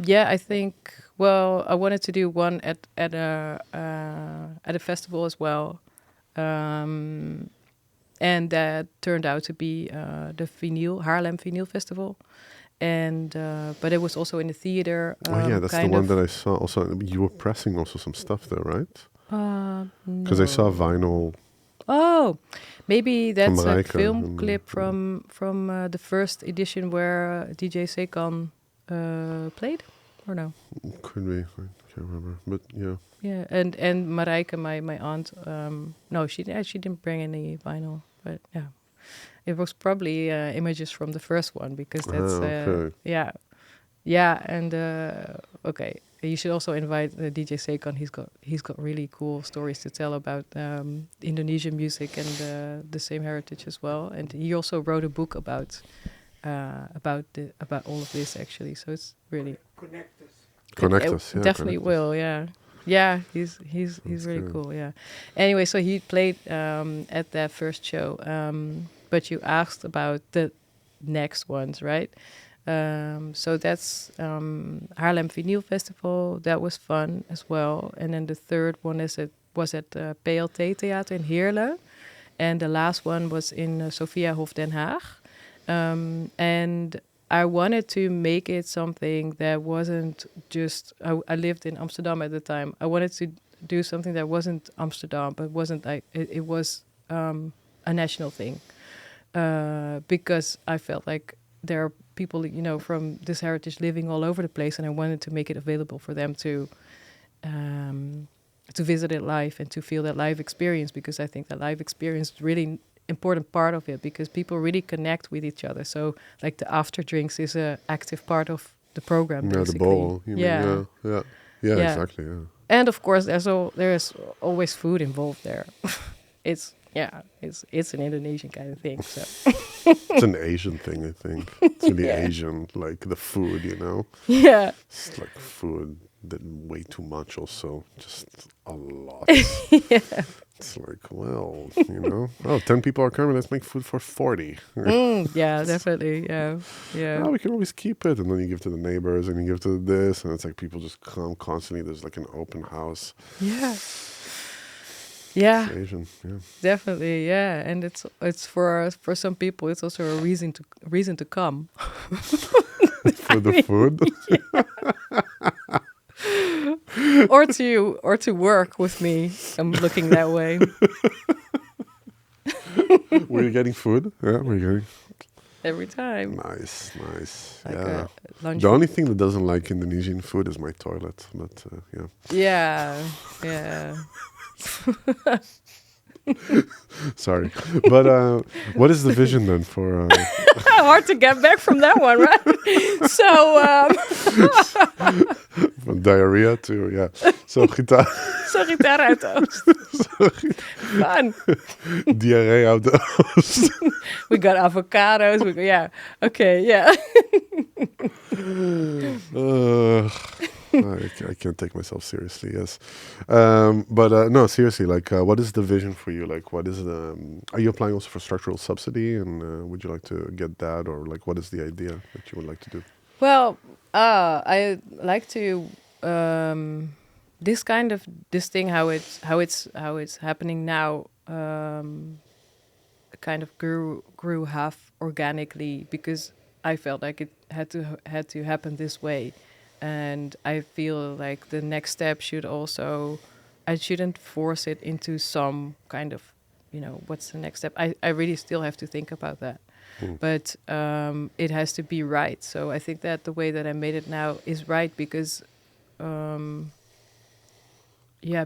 Yeah, I think. Well, I wanted to do one at a festival as well, and that turned out to be the Haarlem Vinyl Festival. And but it was also in the theater. That's the one that I saw. Also, you were pressing also some stuff there, right? Because I saw vinyl. Oh, maybe that's a Marijke film clip from the first edition where DJ Sekan played, or no? Could be. I can't remember, but yeah. Yeah, and Marijke, my aunt. No, she didn't bring any vinyl, but yeah. It was probably images from the first one, because that's okay. and okay. You should also invite DJ Sekan. He's got really cool stories to tell about Indonesian music and the same heritage as well. And he also wrote a book about all of this actually. So it's really Connect us. Yeah, definitely will. Yeah, he's really good. cool. Yeah. Anyway, so he played at that first show. But you asked about the next ones, right? So that's Haarlem Vinyl Festival. That was fun as well. And then the third one was at PLT Theater in Heerlen. And the last one was in Sophiahof Den Haag. And I wanted to make it something that wasn't just... I lived in Amsterdam at the time. I wanted to do something that wasn't Amsterdam, but wasn't like... It was a national thing. Because I felt like there are people, from this heritage living all over the place, and I wanted to make it available for them to visit it live and to feel that live experience, because I think that live experience is really important part of it, because people really connect with each other. So, like the after drinks is a active part of the program. Yeah, basically. the bowl. Yeah, exactly. Yeah. And of course, there's always food involved there. It's an Indonesian kind of thing. So it's an Asian thing, I think. It's really Asian, like the food, Yeah. It's like food that way too much also, just a lot. Yeah. It's like, 10 people are coming, let's make food for 40. Yeah, definitely. Yeah. Oh, we can always keep it. And then you give to the neighbors and you give to this. And it's like people just come constantly. There's like an open house. Yeah. Yeah, it's Asian, definitely, yeah, and it's for some people it's also a reason to come. For the food, or to work with me. I'm looking that way. Were you getting food? Yeah, were you getting every time? Nice. Like the only thing that doesn't like Indonesian food is my toilet, but Yeah. Sorry, but what is the vision then for? Hard to get back from that one, right? So from diarrhea to so gitaar. So gitaar uit de Oost. Fun. Diarrhee uit de Oost. We got avocados. Okay. I can't take myself seriously. Yes, but no, seriously. Like, what is the vision for you? Like, what is the? Are you applying also for structural subsidy? And would you like to get that, or like, what is the idea that you would like to do? Well, I like to this thing how it's happening now kind of grew half organically because I felt like it had to happen this way, and I feel like the next step should also, I shouldn't force it into some kind of, what's the next step. I really still have to think about that. But it has to be right. So I think that the way that I made it now is right because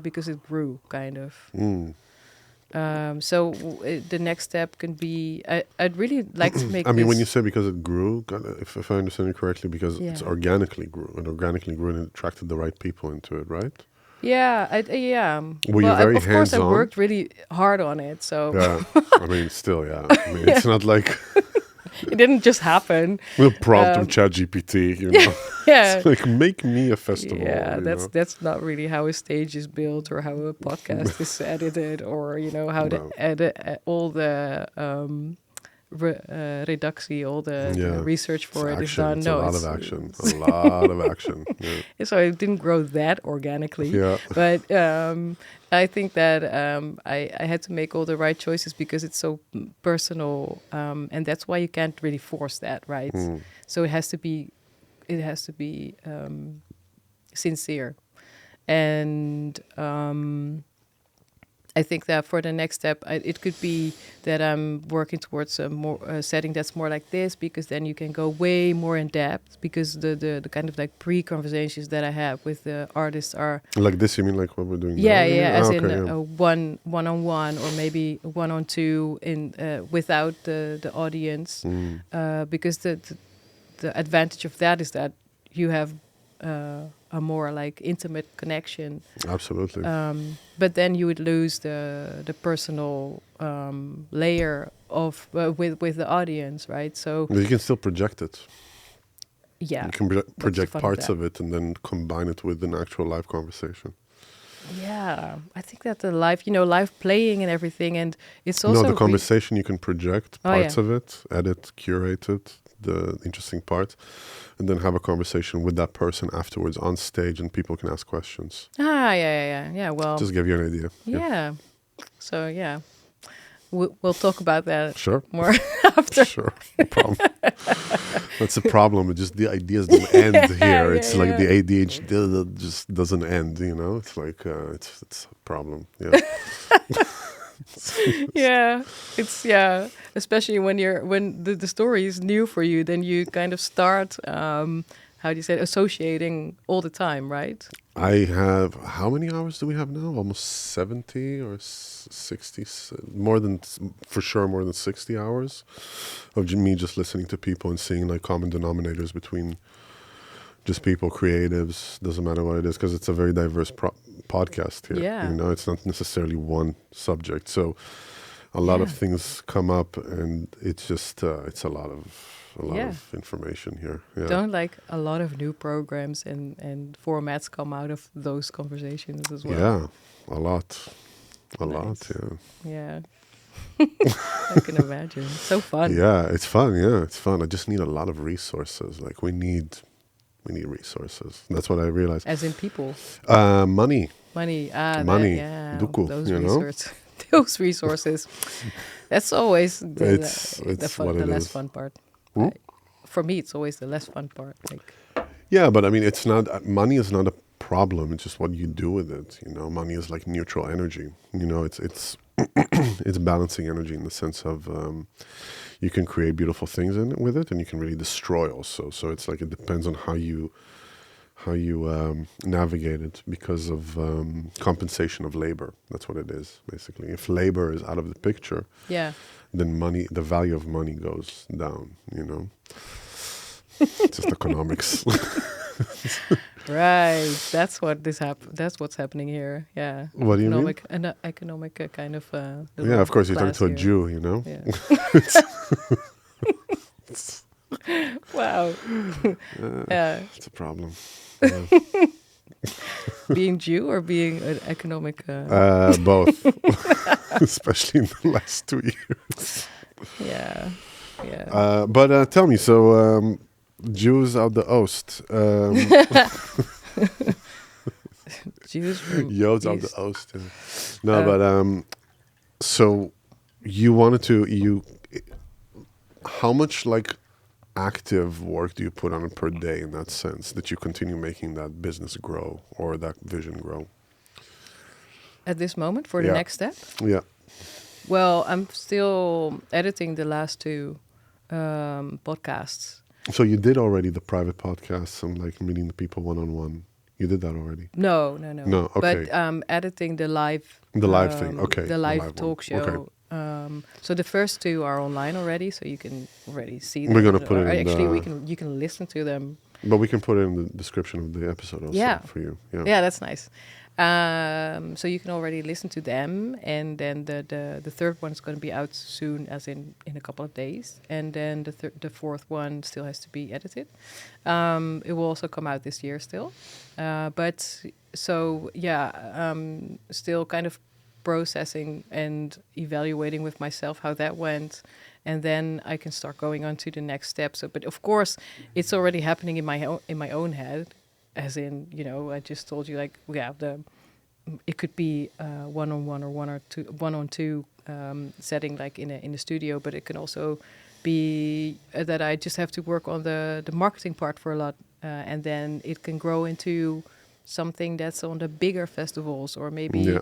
because it grew kind of. So the next step can be, I'd really like to make I mean, when you say because it grew, if I understand you correctly, because Yeah. it's organically grew and it attracted the right people into it, right? Yeah, Were you very of course, I hands-on? worked really hard on it, so Yeah. I mean, still, yeah. I mean, it's not like it didn't just happen. we'll prompt with ChatGPT, Yeah, It's like, make me a festival. yeah, that's not really how a stage is built or how a podcast is edited, or how to No. edit all the redactie, all the research for it is action. done. It's No, a lot it's of action. A lot of action. Yeah. so it didn't grow that organically. Yeah. But I think that I had to make all the right choices because it's so personal, and that's why you can't really force that, right? So it has to be sincere, and I think that for the next step, it could be that I'm working towards a setting that's more like this, because then you can go way more in depth, because the kind of like pre-conversations that I have with the artists are... Like this, you mean like what we're doing now? Yeah, you yeah, mean? as Okay, in yeah. one-on-one, or maybe one-on-two without the audience, because the advantage of that is that you have a more like intimate connection. Absolutely. But then you would lose the personal layer of with the audience, right? So But you can still project it. yeah, You can project fun of parts that. of it and then combine it with an actual live conversation. yeah, I think that the live playing and everything, and it's also No, the conversation you can project Oh, parts yeah. of it, edit, curate it, the interesting part, and then have a conversation with that person afterwards on stage, and people can ask questions. Yeah. Well, Just give you an idea. yeah. So yeah, we'll talk about that Sure. more after. Sure. No problem. That's the problem. Just the ideas don't end here. It's like the ADHD that just doesn't end. It's like it's a problem. Yeah. Yeah, especially when the story is new for you, then you kind of start how do you say it, associating all the time, right? I have, how many hours do we have now? Almost 70 or 60, for sure more than 60 hours of me just listening to people and seeing like common denominators between just people, creatives, doesn't matter what it is, because it's a very diverse podcast here. Yeah. It's not necessarily one subject. So a lot of things come up, and it's just, it's a lot of information here. Yeah. Don't like a lot of new programs and formats come out of those conversations as well. Yeah, a lot, Nice. yeah. Yeah. I can imagine. So fun. Yeah, it's fun. Yeah, it's fun. I just need a lot of resources. Like we need resources. That's what I realized. As in people. Money. Money. Money. Yeah. Duku, Those resources. That's always the it's fun, what the it less is. fun part. Hmm? For me, it's always the less fun part. Like, Yeah, but I mean, it's not, money is not a problem. It's just what you do with it. Money is like neutral energy. It's it's balancing energy in the sense of you can create beautiful things with it, and you can really destroy also. So it's like it depends on how you navigate it, because of compensation of labor. That's what it is, basically. If labor is out of the picture, yeah. then the value of money goes down. It's just economics. Right. That's what's happening here. Yeah. What do you mean? Economic kind of. Yeah, of course, you're talking to a here. Jew, Yeah. Wow. Yeah. It's a problem. Being Jew or being an economic. Both, especially in the last 2 years. Yeah. Yeah. But tell me, so Jews out the Oost. Jews from Jodes of the East. Oost. Yeah. No, but so you wanted to how much like active work do you put on it per day in that sense that you continue making that business grow or that vision grow? At this moment, for the Yeah. next step? Yeah. Well, I'm still editing the last two podcasts. So you did already the private podcasts and like meeting the people one-on-one. You did that already. No. No, okay. But editing the live... The live thing, okay. The live one. talk show. Okay. So the first two are online already, so you can already see them. We're gonna put it in Actually, the- you can listen to them. But we can put it in the description of the episode also Yeah. for you. Yeah. Yeah, that's nice. So you can already listen to them, and then the third one is going to be out soon, as in a couple of days, and then the fourth one still has to be edited. It will also come out this year still, but so yeah, still kind of processing and evaluating with myself how that went. And then I can start going on to the next step. So, but of course, it's already happening in my own head, as in, you know, I just told you, like, yeah, it could be one-on-one or one-on-two setting, like in a studio, but it can also be that I just have to work on the marketing part for a lot, and then it can grow into something that's on the bigger festivals, or maybe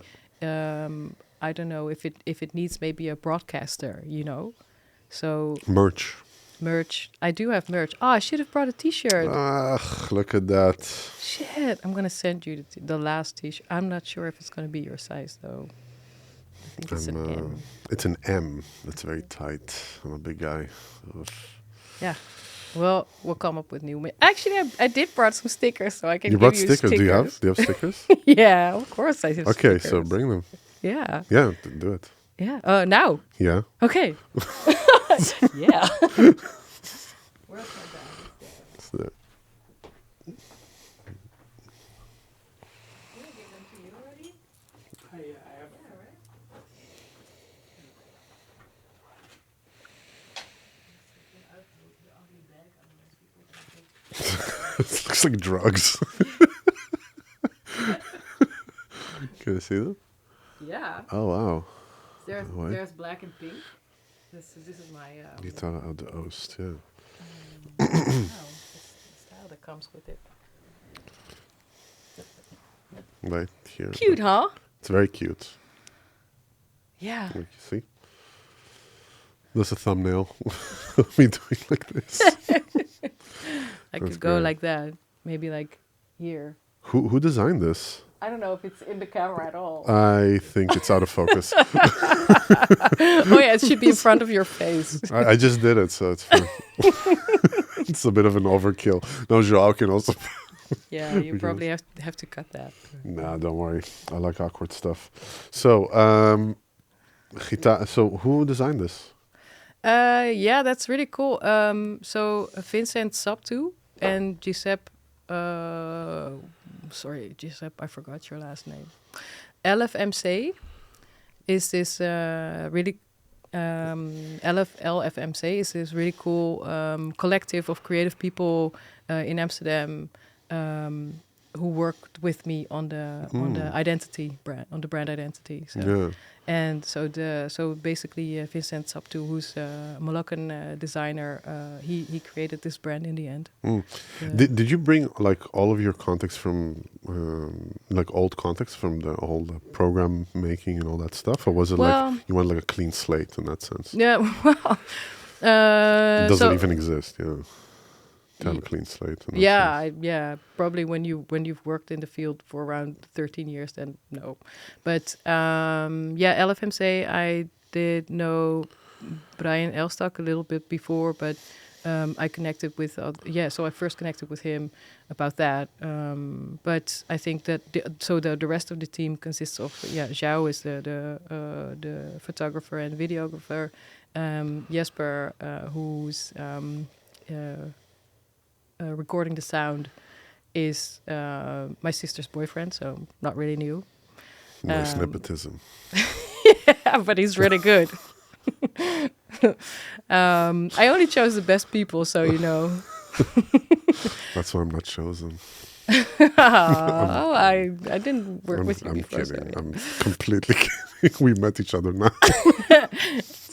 I don't know if it needs maybe a broadcaster, you know. So merch. I do have merch. Oh, I should have brought a T-shirt. Look at that. Shit, I'm gonna send you the last T-shirt. I'm not sure if it's gonna be your size though. I think it's an M. It's an M. That's very tight. I'm a big guy. Ugh. Yeah. Well, we'll come up with new. Actually, I did brought some stickers, so I can. You give brought you stickers. Do you have stickers? Yeah, of course I have. Okay, stickers. so bring them. Yeah. Yeah, do it. Yeah. Now. Yeah. Okay. Yeah. Where's my bag? It's there. Can I give them to you already? I have. Yeah, right. It looks like drugs. Can I see them? Yeah. Oh wow. Why? There's black and pink. This is my. Guitar out the Oost, yeah. It's the style that comes with it. Right here. Cute, huh? It's very cute. Yeah. Like you see. There's a thumbnail of me doing like this. I That's could go great. like that. Maybe like here. Who designed this? I don't know if it's in the camera at all. I think it's out of focus. Oh yeah, it should be in front of your face. I just did it, so it's fine. It's a bit of an overkill. No, Joao can also. Yeah, you probably have to cut that. Nah, don't worry. I like awkward stuff. So, So, who designed this? Yeah, that's really cool. So Vincent Saptu and Giuseppe. Sorry, Giuseppe, I forgot your last name. LFMC is this really. LFMC is this really cool collective of creative people in Amsterdam who worked with me on the identity brand, on the brand identity. So. Yeah. And so basically Vincent Saptu, who's a Moroccan designer, he created this brand in the end. Did you bring like all of your context from like old context from the old program making and all that stuff, or was it like you want like a clean slate in that sense? Yeah, well, It doesn't so even exist. Yeah. To have a clean slate. in that sense. Yeah. Probably when you've worked in the field for around 13 years, then no. But LFMC, I did know Brian Elstak a little bit before, but I connected with so I first connected with him about that. But I think that the rest of the team consists of Zhao is the photographer and videographer, Jesper who's recording the sound is my sister's boyfriend, so not really new. Nice nepotism. Yeah, but he's really good. I only chose the best people, so you know. That's why I'm not chosen. Oh, I didn't work with you I'm before. kidding. So. I'm completely kidding. We met each other now.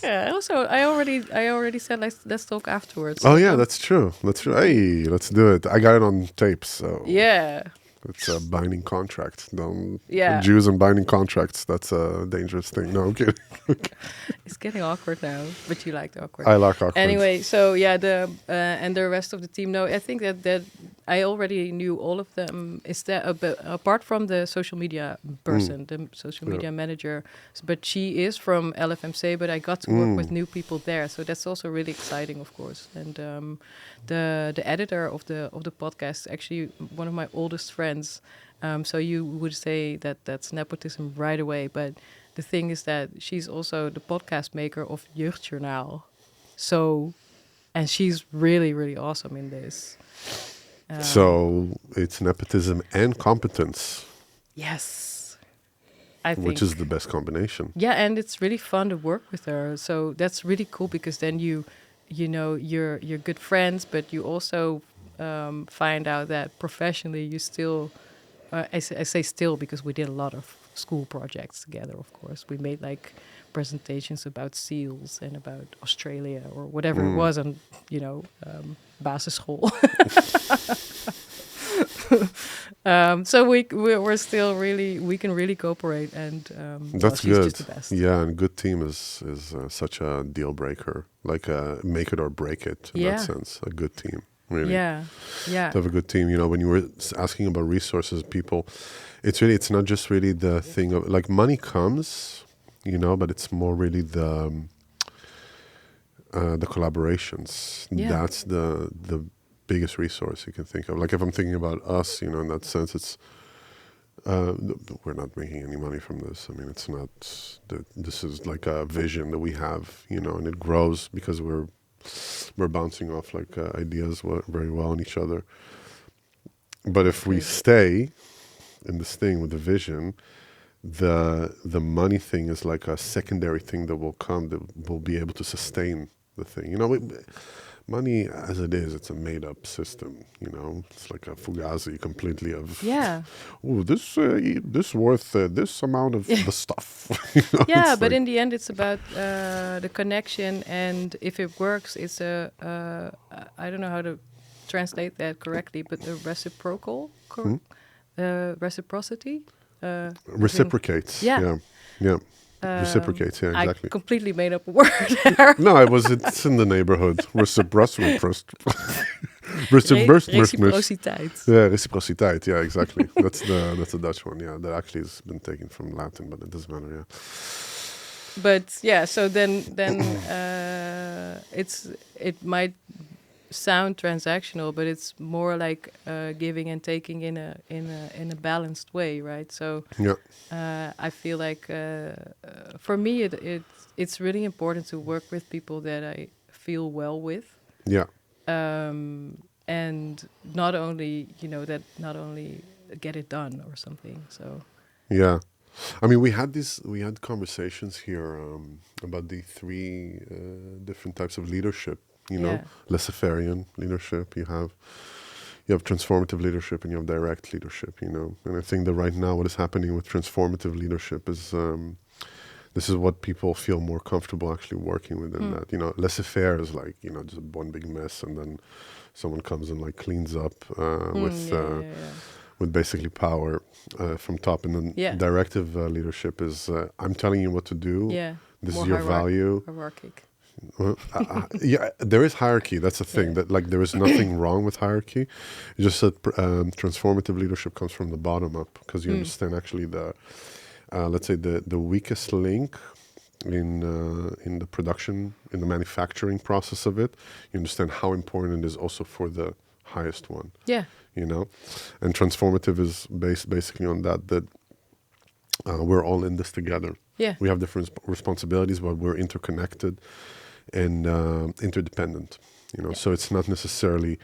Yeah. Also, I already said let's talk afterwards. Oh So yeah, that's true. That's true. Hey, let's do it. I got it on tape, so yeah. it's a binding contract. Don't Yeah. Jews and binding contracts. That's a dangerous thing. No, I'm kidding. It's getting awkward now, but you liked awkward. I like awkward. Anyway, so yeah, the and the rest of the team. No, I think that I already knew all of them. Is that apart from the social media person, the social media manager, but she is from LFMC. But I got to work with new people there, so that's also really exciting, of course. And the editor of the podcast is actually one of my oldest friends. So you would say that that's nepotism right away, but the thing is that she's also the podcast maker of Jeugdjournaal. So, and she's really, really awesome in this. So it's nepotism and competence. Yes. I think. Which is the best combination. Yeah, and it's really fun to work with her. So that's really cool because then you know, you're good friends, but you also find out that professionally you still, I say still because we did a lot of school projects together, of course. We made like presentations about seals and about Australia or whatever it was, and basisschool. So we're still really, we can really cooperate, and that's she's good. just the best. Yeah, and good team is such a deal breaker, like make it or break it in that sense. A good team, really. Yeah. To have a good team, when you were asking about resources, people, it's not just really the thing of like money comes, but it's more really the collaborations. Yeah. That's the biggest resource you can think of. Like if I'm thinking about us, in that sense, it's we're not making any money from this. I mean, it's not. This is like a vision that we have, and it grows because we're bouncing off like ideas very well on each other. But if we stay in this thing with the vision, the money thing is like a secondary thing that will come, that will be able to sustain the thing. Money as it is, it's a made-up system. It's like a fugazi completely of. Yeah. Oh, this worth this amount of the stuff. Yeah, but in the end, it's about the connection, and if it works, it's I don't know how to translate that correctly, but the reciprocal, reciprocity. Reciprocates. Yeah. Reciprocates, yeah, exactly. I completely made up a word there. No, it's in the neighborhood. Reciprociteit. Yeah, reciprociteit. Yeah, exactly. That's the Dutch one. Yeah, that actually has been taken from Latin, but it doesn't matter. Yeah. But yeah, so then it might sound transactional, but it's more like giving and taking in a balanced way, right? So I feel like for me it's really important to work with people that I feel well with. Yeah. And not only not only get it done or something. So yeah. I mean, we had conversations here about the three different types of leadership. Laissez-faire leadership. You have transformative leadership, and you have direct leadership. And I think that right now, what is happening with transformative leadership is this is what people feel more comfortable actually working with. And that laissez-faire is like just one big mess, and then someone comes and like cleans up with basically power from top. And then directive leadership is I'm telling you what to do. Yeah, this more is your value. Hierarchic. Yeah, there is hierarchy. That's the thing. That like there is nothing wrong with hierarchy. It's just that transformative leadership comes from the bottom up, because you understand actually the let's say the weakest link in the production, in the manufacturing process of it. You understand how important it is also for the highest one. Yeah. And transformative is based basically on that we're all in this together. Yeah. We have different responsibilities, but we're interconnected and interdependent. So it's not necessarily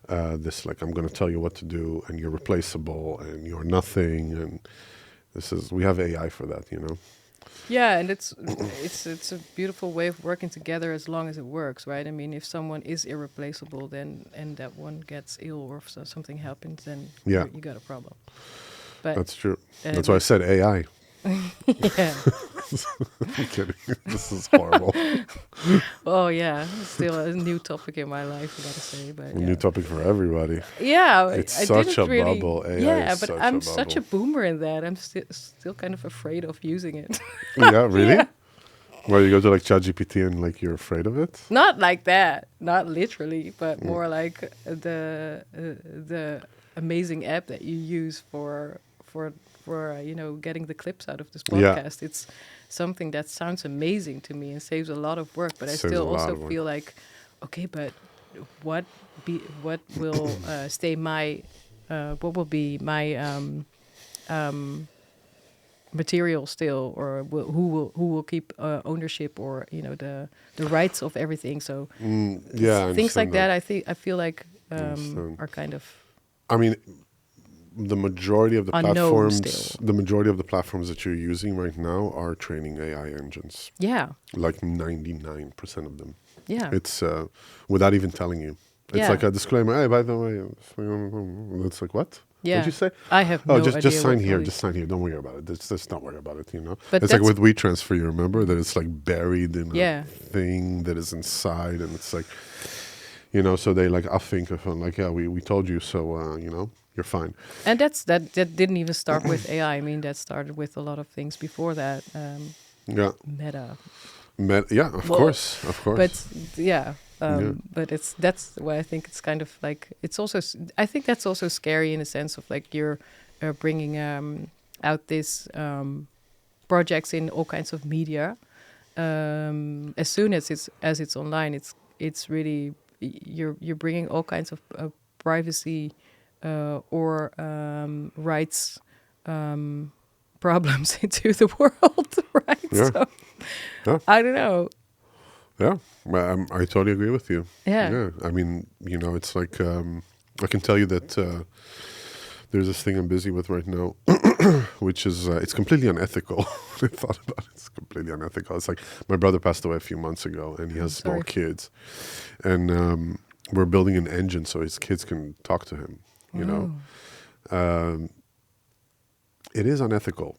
this like I'm going to tell you what to do and you're replaceable and you're nothing, and we have AI for that. Yeah, and it's a beautiful way of working together as long as it works, right? I mean, if someone is irreplaceable, then and that one gets ill or if something happens, then Yeah, you got a problem. But that's true. That's why I but said AI. yeah, I'm kidding. This is horrible. oh yeah, still a new topic in my life, I gotta say. A But new yeah, topic for everybody. yeah, It's I such didn't a really. bubble. AI Yeah, is but such a I'm such a bubble. boomer in that I'm still kind of afraid of using it. Yeah, really? Yeah. Where you go to like ChatGPT and like you're afraid of it? Not like that, not literally, but Mm. more like the amazing app that you use for getting the clips out of this Yeah, podcast. It's something that sounds amazing to me and saves a lot of work, but I saves a still lot also of work. feel like, okay, but what will stay my what will be my material still, or who will keep ownership, or the rights of everything. So Yeah, I things like understand that, that. I feel like I understand. are kind of I mean, the majority of the unknown platforms, still. the majority of the platforms that you're using right now are training AI engines. Yeah, Like 99% of them. yeah, It's without even telling you. It's yeah, like a disclaimer. Hey, by the way, it's like what? What'd yeah. you say? I have Oh, no just idea sign what here. all Just these. sign here. Don't worry about it. Just don't worry about it. You know. But It's like that's with WeTransfer. You remember that it's like buried in a yeah, thing that is inside, and it's like, So they like I think of it like, yeah, we told you, so you're fine. and that didn't even start with AI. I mean, that started with a lot of things before that. Yeah. Meta, Yeah. Of well, course. Of course. but yeah. Yeah. But that's why I think it's kind of like it's also. I think that's also scary in a sense of like you're bringing out this projects in all kinds of media. As soon as it's online, it's really you're bringing all kinds of privacy or rights problems into the world, right? Yeah. So Yeah. I don't know. Yeah. Well, I totally agree with you. Yeah. Yeah. I mean, it's like I can tell you that there's this thing I'm busy with right now, which is it's completely unethical. I thought about it. It's completely unethical. It's like my brother passed away a few months ago, and he has small Sorry. kids, and we're building an engine so his kids can talk to him. Um, it is unethical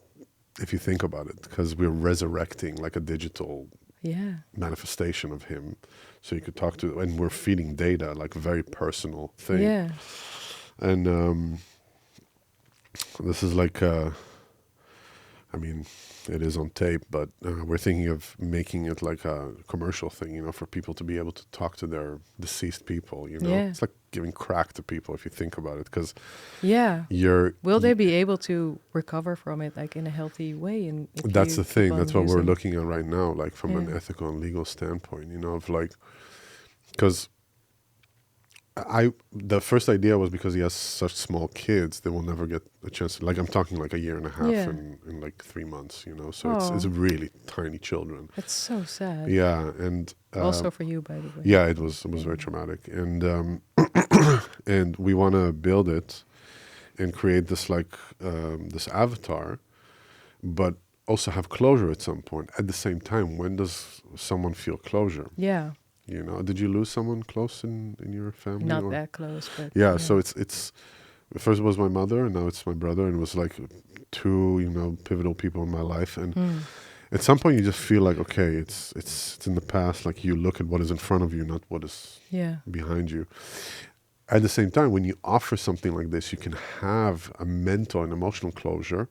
if you think about it, because we're resurrecting like a digital Yeah. manifestation of him, so you could talk to, and we're feeding data, like a very personal thing. Yeah. And this is like, I mean, it is on tape, but we're thinking of making it like a commercial thing, for people to be able to talk to their deceased people, Yeah. It's like giving crack to people if you think about it, because Yeah. you're... Will they be able to recover from it like in a healthy way? And if That's you the keep thing. on That's what we're using- looking at right now, like from an Yeah. ethical and legal standpoint, of like, because the first idea was because he has such small kids, they will never get a chance to, like, I'm talking like a year and a half Yeah. in like 3 months, so Oh. it's really tiny children. It's so sad. Yeah, and Also for you, by the way. yeah, it was very traumatic, and and we want to build it and create this like this avatar, but also have closure at some point. At the same time, when does someone feel closure? Yeah. Did you lose someone close in your family? Not or? that close, but Yeah, so it's first it was my mother, and now it's my brother, and it was like two pivotal people in my life, and at some point you just feel like, okay, it's in the past. Like, you look at what is in front of you, not what is yeah. behind you. At the same time, when you offer something like this, you can have a mental and emotional closure,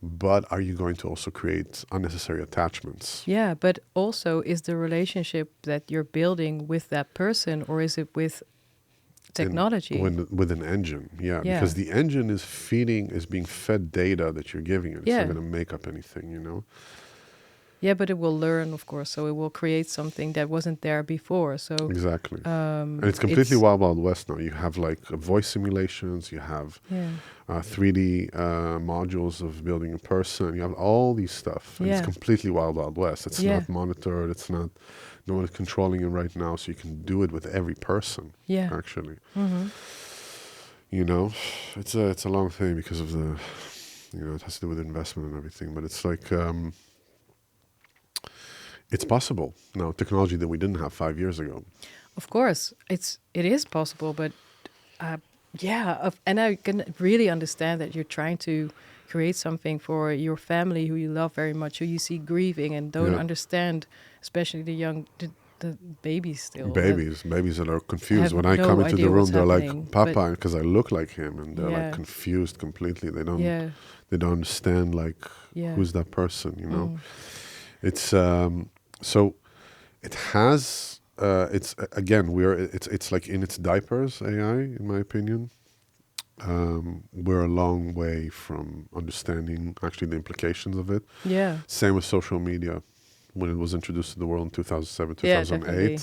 but are you going to also create unnecessary attachments? Yeah, but also is the relationship that you're building with that person, or is it with technology? With an engine, yeah, Yeah. because the engine is being fed data that you're giving it. It's Yeah. not going to make up anything. Yeah, but it will learn, of course, so it will create something that wasn't there before. So Exactly. And it's completely wild, wild west now. You have like voice simulations, you have Yeah. 3D modules of building a person, you have all these stuff. And Yeah. it's completely wild, wild west. It's Yeah. not monitored, no one is controlling it right now, so you can do it with every person, Yeah. actually. Mm-hmm. It's a long thing because of the, it has to do with investment and everything, but it's like, it's possible now. Technology that we didn't have 5 years ago. Of course, it is possible, but and I can really understand that you're trying to create something for your family who you love very much, who you see grieving and don't understand, especially the babies still. Babies that are confused. Have When I no come into idea the room, what's they're happening, like, Papa, because I look like him, and they're like Yeah. confused completely. They don't Yeah, they don't understand like yeah. who's that person, you know. Mm. It's so it has it's again it's like in its diapers, AI, in my opinion. We're a long way from understanding actually the implications of it. Yeah, Same with social media. When it was introduced to the world in 2007, yeah, 2008, definitely.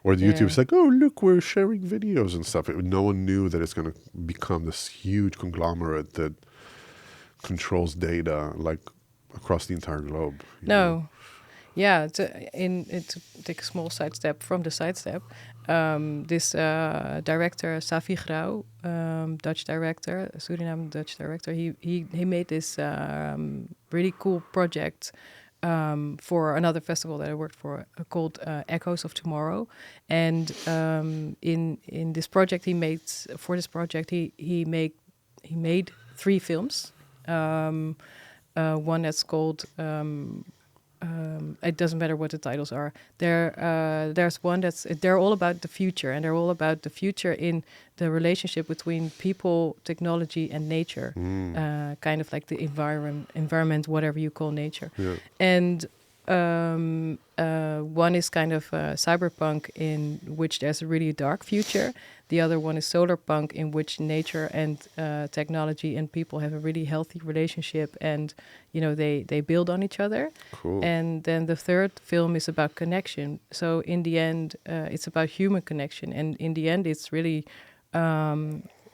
or the Yeah. YouTube's like, oh, look, we're sharing videos and stuff. No one knew that it's going to become this huge conglomerate that controls data like across the entire globe. you know? No. Yeah, to take a small sidestep from the sidestep, this director Safi Grauw, Dutch director, Suriname Dutch director, he made this really cool project for another festival that I worked for called Echoes of Tomorrow, and in this project he made 3 films. One that's called. It doesn't matter what the titles are. There's one they're all about the future, and they're all about the future in the relationship between people, technology, and nature. Kind of like the environment, whatever you call nature. Yeah. And one is kind of cyberpunk, in which there's a really dark future. The other one is solar punk, in which nature and technology and people have a really healthy relationship, and they build on each other. Cool. And then the third film is about connection. So in the end, it's about human connection, and in the end, it's really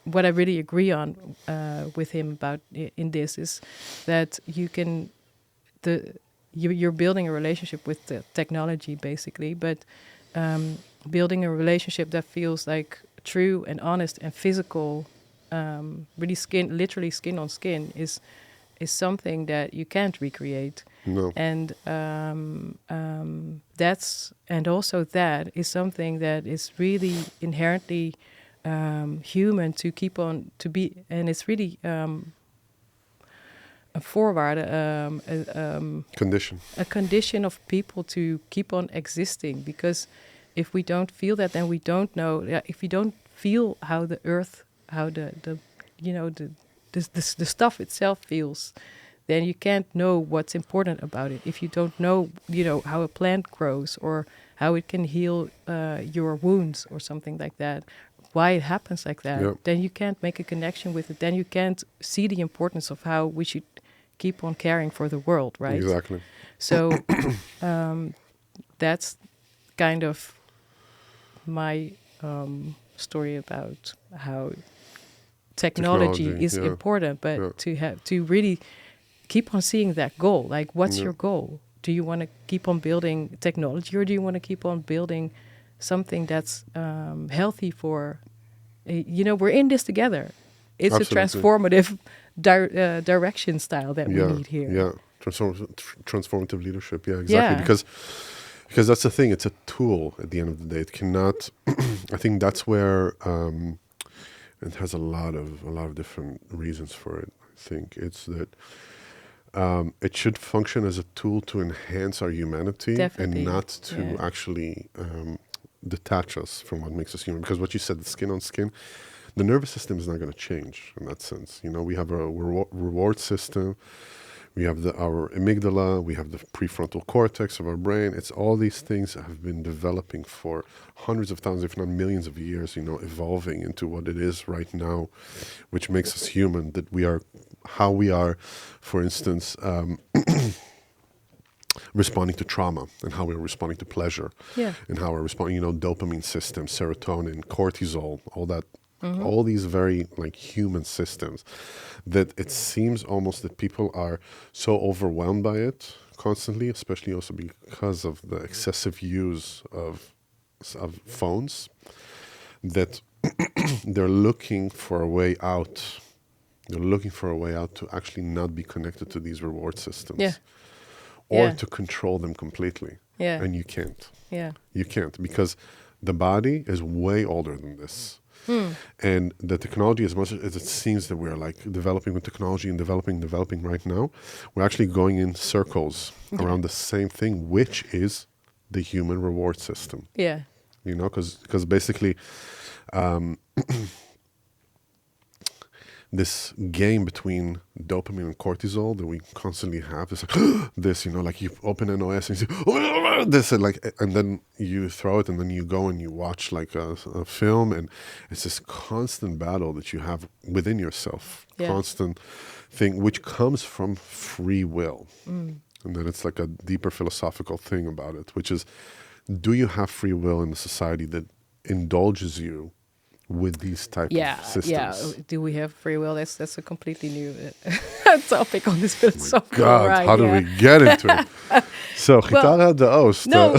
what I really agree on with him about in this is that you're building a relationship with the technology, basically, but building a relationship that feels like true and honest and physical, really literally skin on skin, is something that you can't recreate. No. And that is something that is really inherently human to keep on to be, and it's really a voorwaarde, Condition. a condition of people to keep on existing. Because if we don't feel that, then we don't know. If we don't feel how the earth, how the stuff itself feels, then you can't know what's important about it. If you don't know, how a plant grows or how it can heal your wounds or something like that, why it happens like that, Yep. then you can't make a connection with it. Then you can't see the importance of how we should keep on caring for the world, right? Exactly. So that's kind of my story about how technology is yeah. important, but Yeah. to really keep on seeing that goal. Like, what's Yeah. your goal? Do you want to keep on building technology, or do you want to keep on building something that's healthy for, we're in this together. It's Absolutely. a transformative direction style that we need here. Yeah, transformative leadership. Yeah, exactly. Yeah. Because that's the thing. It's a tool at the end of the day. It cannot. I think that's where it has a lot of different reasons for it. I think it's that it should function as a tool to enhance our humanity. Definitely. And not to Yeah. actually detach us from what makes us human. Because what you said, the skin on skin. The nervous system is not going to change in that sense. We have a reward system. We have our amygdala. We have the prefrontal cortex of our brain. It's all these things that have been developing for hundreds of thousands, if not millions of years, evolving into what it is right now, which makes us human, that we are, how we are, for instance, responding to trauma, and how we're responding to pleasure. Yeah. And how we're responding, dopamine system, serotonin, cortisol, all that. Mm-hmm. All these very human systems that it seems almost that people are so overwhelmed by it constantly, especially also because of the excessive use of phones, that they're looking for a way out. They're looking for a way out to actually not be connected to these reward systems. Yeah. Or Yeah. to control them completely. Yeah. And you can't. Yeah. You can't, because the body is way older than this. And the technology, as much as it seems that we're like developing with technology and developing right now, we're actually going in circles around the same thing, which is the human reward system. Yeah. You know, because basically this game between dopamine and cortisol that we constantly have is like this, you know, like you open an OS and you see this, and like, and then you throw it, and then you go and you watch like a film, and it's this constant battle that you have within yourself, constant thing, which comes from free will. And then it's like a deeper philosophical thing about it, which is, do you have free will in a society that indulges you with these type of systems? Yeah. Do we have free will? That's a completely new topic on this philosophical God, ride. how do we get into it? So, Gitara de Oost. No,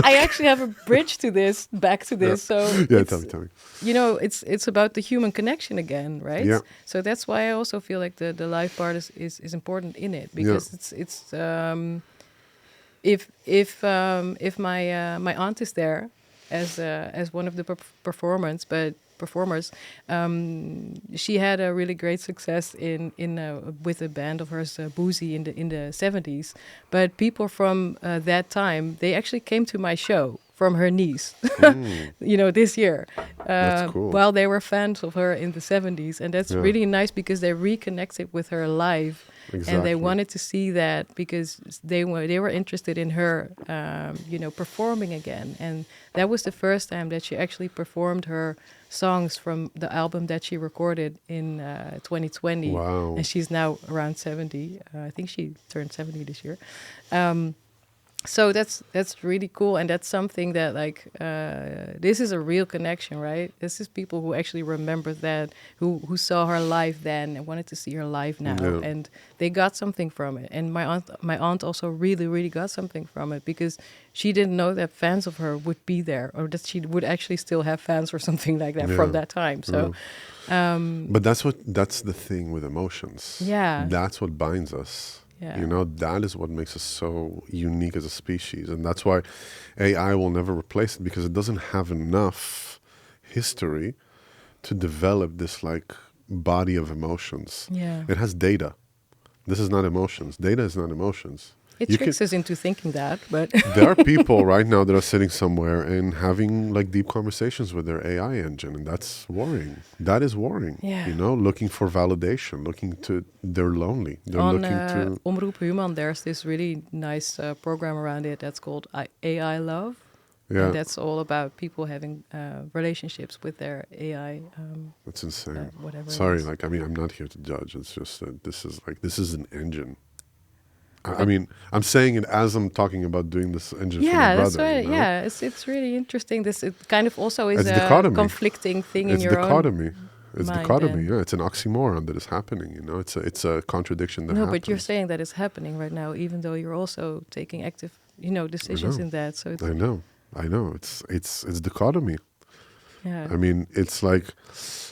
I actually have a bridge to this, back to this. So tell me. You know, it's about the human connection again, right? Yeah. So that's why I also feel like the live part is important in it, because it's if my aunt is there as one of the performers, she had a really great success in with a band of hers, Boozy, in the 70s. But people from that time, they actually came to my show from her niece, you know, this year, That's cool. while they were fans of her in the 70s, and that's really nice because they reconnected with her live. Exactly. And they wanted to see that because they were interested in her, you know, performing again. And that was the first time that she actually performed her songs from the album that she recorded in 2020. Wow. And she's now around 70. I think she turned 70 this year. So that's really cool, and that's something that like this is a real connection, right? This is people who actually remember that, who saw her live then and wanted to see her live now, and they got something from it. And my aunt also really got something from it, because she didn't know that fans of her would be there, or that she would actually still have fans or something like that from that time. So. But that's the thing with emotions. Yeah. That's what binds us. Yeah. You know, that is what makes us so unique as a species. And that's why AI will never replace it, because it doesn't have enough history to develop this like body of emotions. Yeah. It has data. This is not emotions. Data is not emotions. It tricks us into thinking that, but there are people right now that are sitting somewhere and having like deep conversations with their AI engine, and that's worrying. That is worrying. Yeah. You know, looking for validation, they're lonely. They're on looking to Omroep Human, there's this really nice program around it that's called AI Love. Yeah. And that's all about people having relationships with their AI. That's insane. Whatever. Sorry, like, I mean, I'm not here to judge. It's just that this is an engine. I mean, I'm saying it as I'm talking about doing this engine for my brother. That's right. You know? Yeah, it's really interesting. It kind of also is It's a dichotomy. conflicting thing It's in your dichotomy. own It's mind, dichotomy. and- Yeah, it's an oxymoron that is happening. You know, it's a contradiction that No, happens. but you're saying that it's happening right now, even though you're also taking active, you know, decisions know. in that. So it's, I know. It's dichotomy. yeah, I mean, it's like,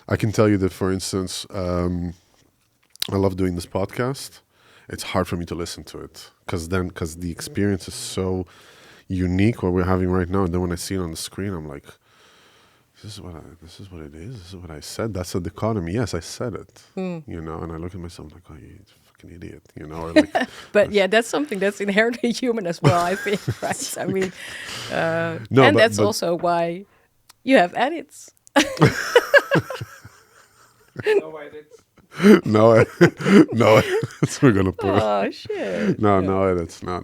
I can tell you that, for instance, I love doing this podcast. It's hard for me to listen to it because the experience is so unique, what we're having right now. And then when I see it on the screen, I'm like, this is what it is. This is what I said. That's a dichotomy. Yes, I said it. You know, and I look at myself like, oh, you fucking idiot. You know, or like, but yeah, that's something that's inherently human as well, I think, right? I mean, No, and but- that's but- also why you have edits. No edits. no, edits. We're gonna put it. Oh shit! No edits. No.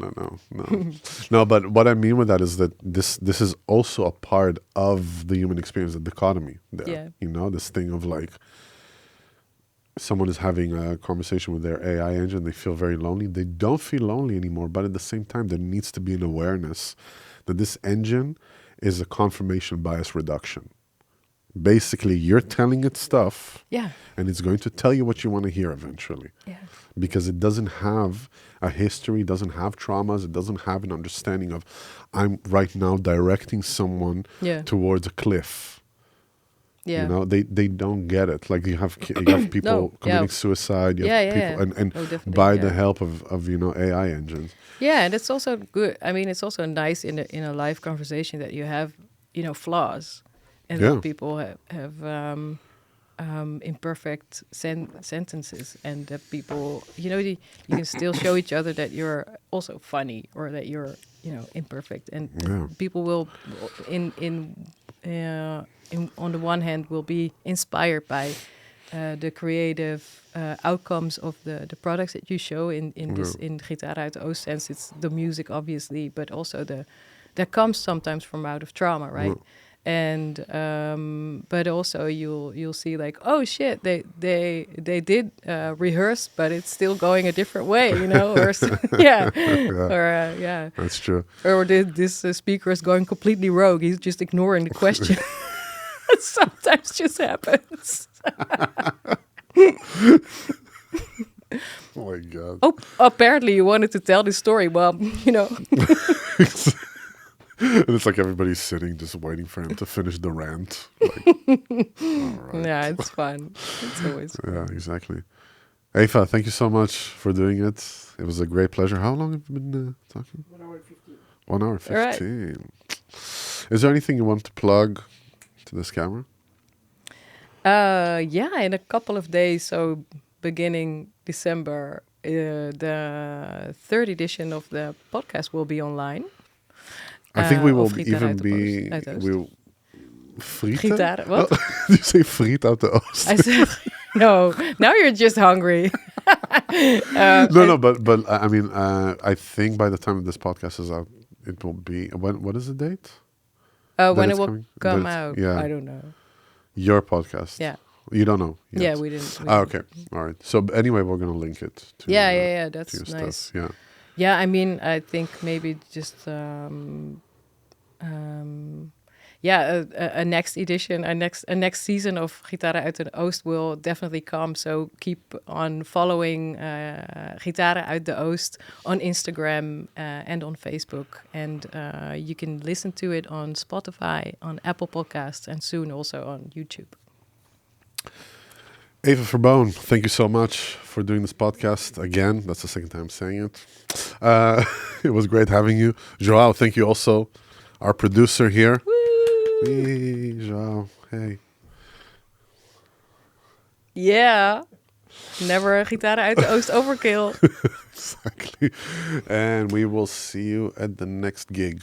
No, but what I mean with that is that this is also a part of the human experience, the dichotomy there. Yeah. You know, this thing of like, someone is having a conversation with their AI engine, they feel very lonely. They don't feel lonely anymore, but at the same time, there needs to be an awareness that this engine is a confirmation bias reduction. Basically, you're telling it stuff, Yeah, and it's going to tell you what you want to hear eventually. yeah, Because it doesn't have a history, doesn't have traumas, it doesn't have an understanding of, I'm right now directing someone yeah. towards a cliff. Yeah. You know, they don't get it. Like you have people No, committing suicide. You have people and Oh, definitely, by yeah. the help of AI engines. Yeah, and it's also good. I mean, it's also nice in a live conversation that you have, flaws, and that people have imperfect sentences, and that people, you can still show each other that you're also funny or that you're, imperfect, and people will, on the one hand, will be inspired by the creative outcomes of the products that you show in Gitaren uit de Oost sense. It's the music, obviously, but also that comes sometimes from out of trauma, right? And but also you'll see like, oh shit, they did rehearse, but it's still going a different way, or That's true. Or this speaker is going completely rogue. He's just ignoring the question. It sometimes just happens. Oh my God. Oh, apparently you wanted to tell this story. Well, And it's like everybody's sitting just waiting for him to finish the rant. Like, all right. Yeah, it's fun. It's always fun. Yeah, exactly. Eva, thank you so much for doing it. It was a great pleasure. How long have you been talking? 1 hour 15. 1 hour 15. Right. Is there anything you want to plug to this camera? Yeah, in a couple of days, so beginning December, the third edition of the podcast will be online. I think we will of Gitaren even uit de be... Oost. We'll, frieten? Gitaren, what? Oh, did you say friet out the Oost? I said, no, now you're just hungry. No, but I mean, I think by the time this podcast is out, it will be... What is the date? When it it's will coming? come That out, yeah. I don't know. Your podcast? Yeah. You don't know yet? Yeah, we didn't. Okay. All right. So anyway, we're going to link it to Yeah, to that's your nice. stuff. Yeah. Yeah, I mean, I think maybe just a next edition, a next season of Gitaren uit de Oost will definitely come. So keep on following Gitaren uit de Oost on Instagram and on Facebook, and you can listen to it on Spotify, on Apple Podcasts, and soon also on YouTube. Eva Verboon, thank you so much for doing this podcast again. That's the second time I'm saying it. It was great having you. Joao, thank you also, our producer here. Woo! Hey, Joao, hey. Yeah. Never a Gitaren uit de Oost overkill. Exactly. And we will see you at the next gig.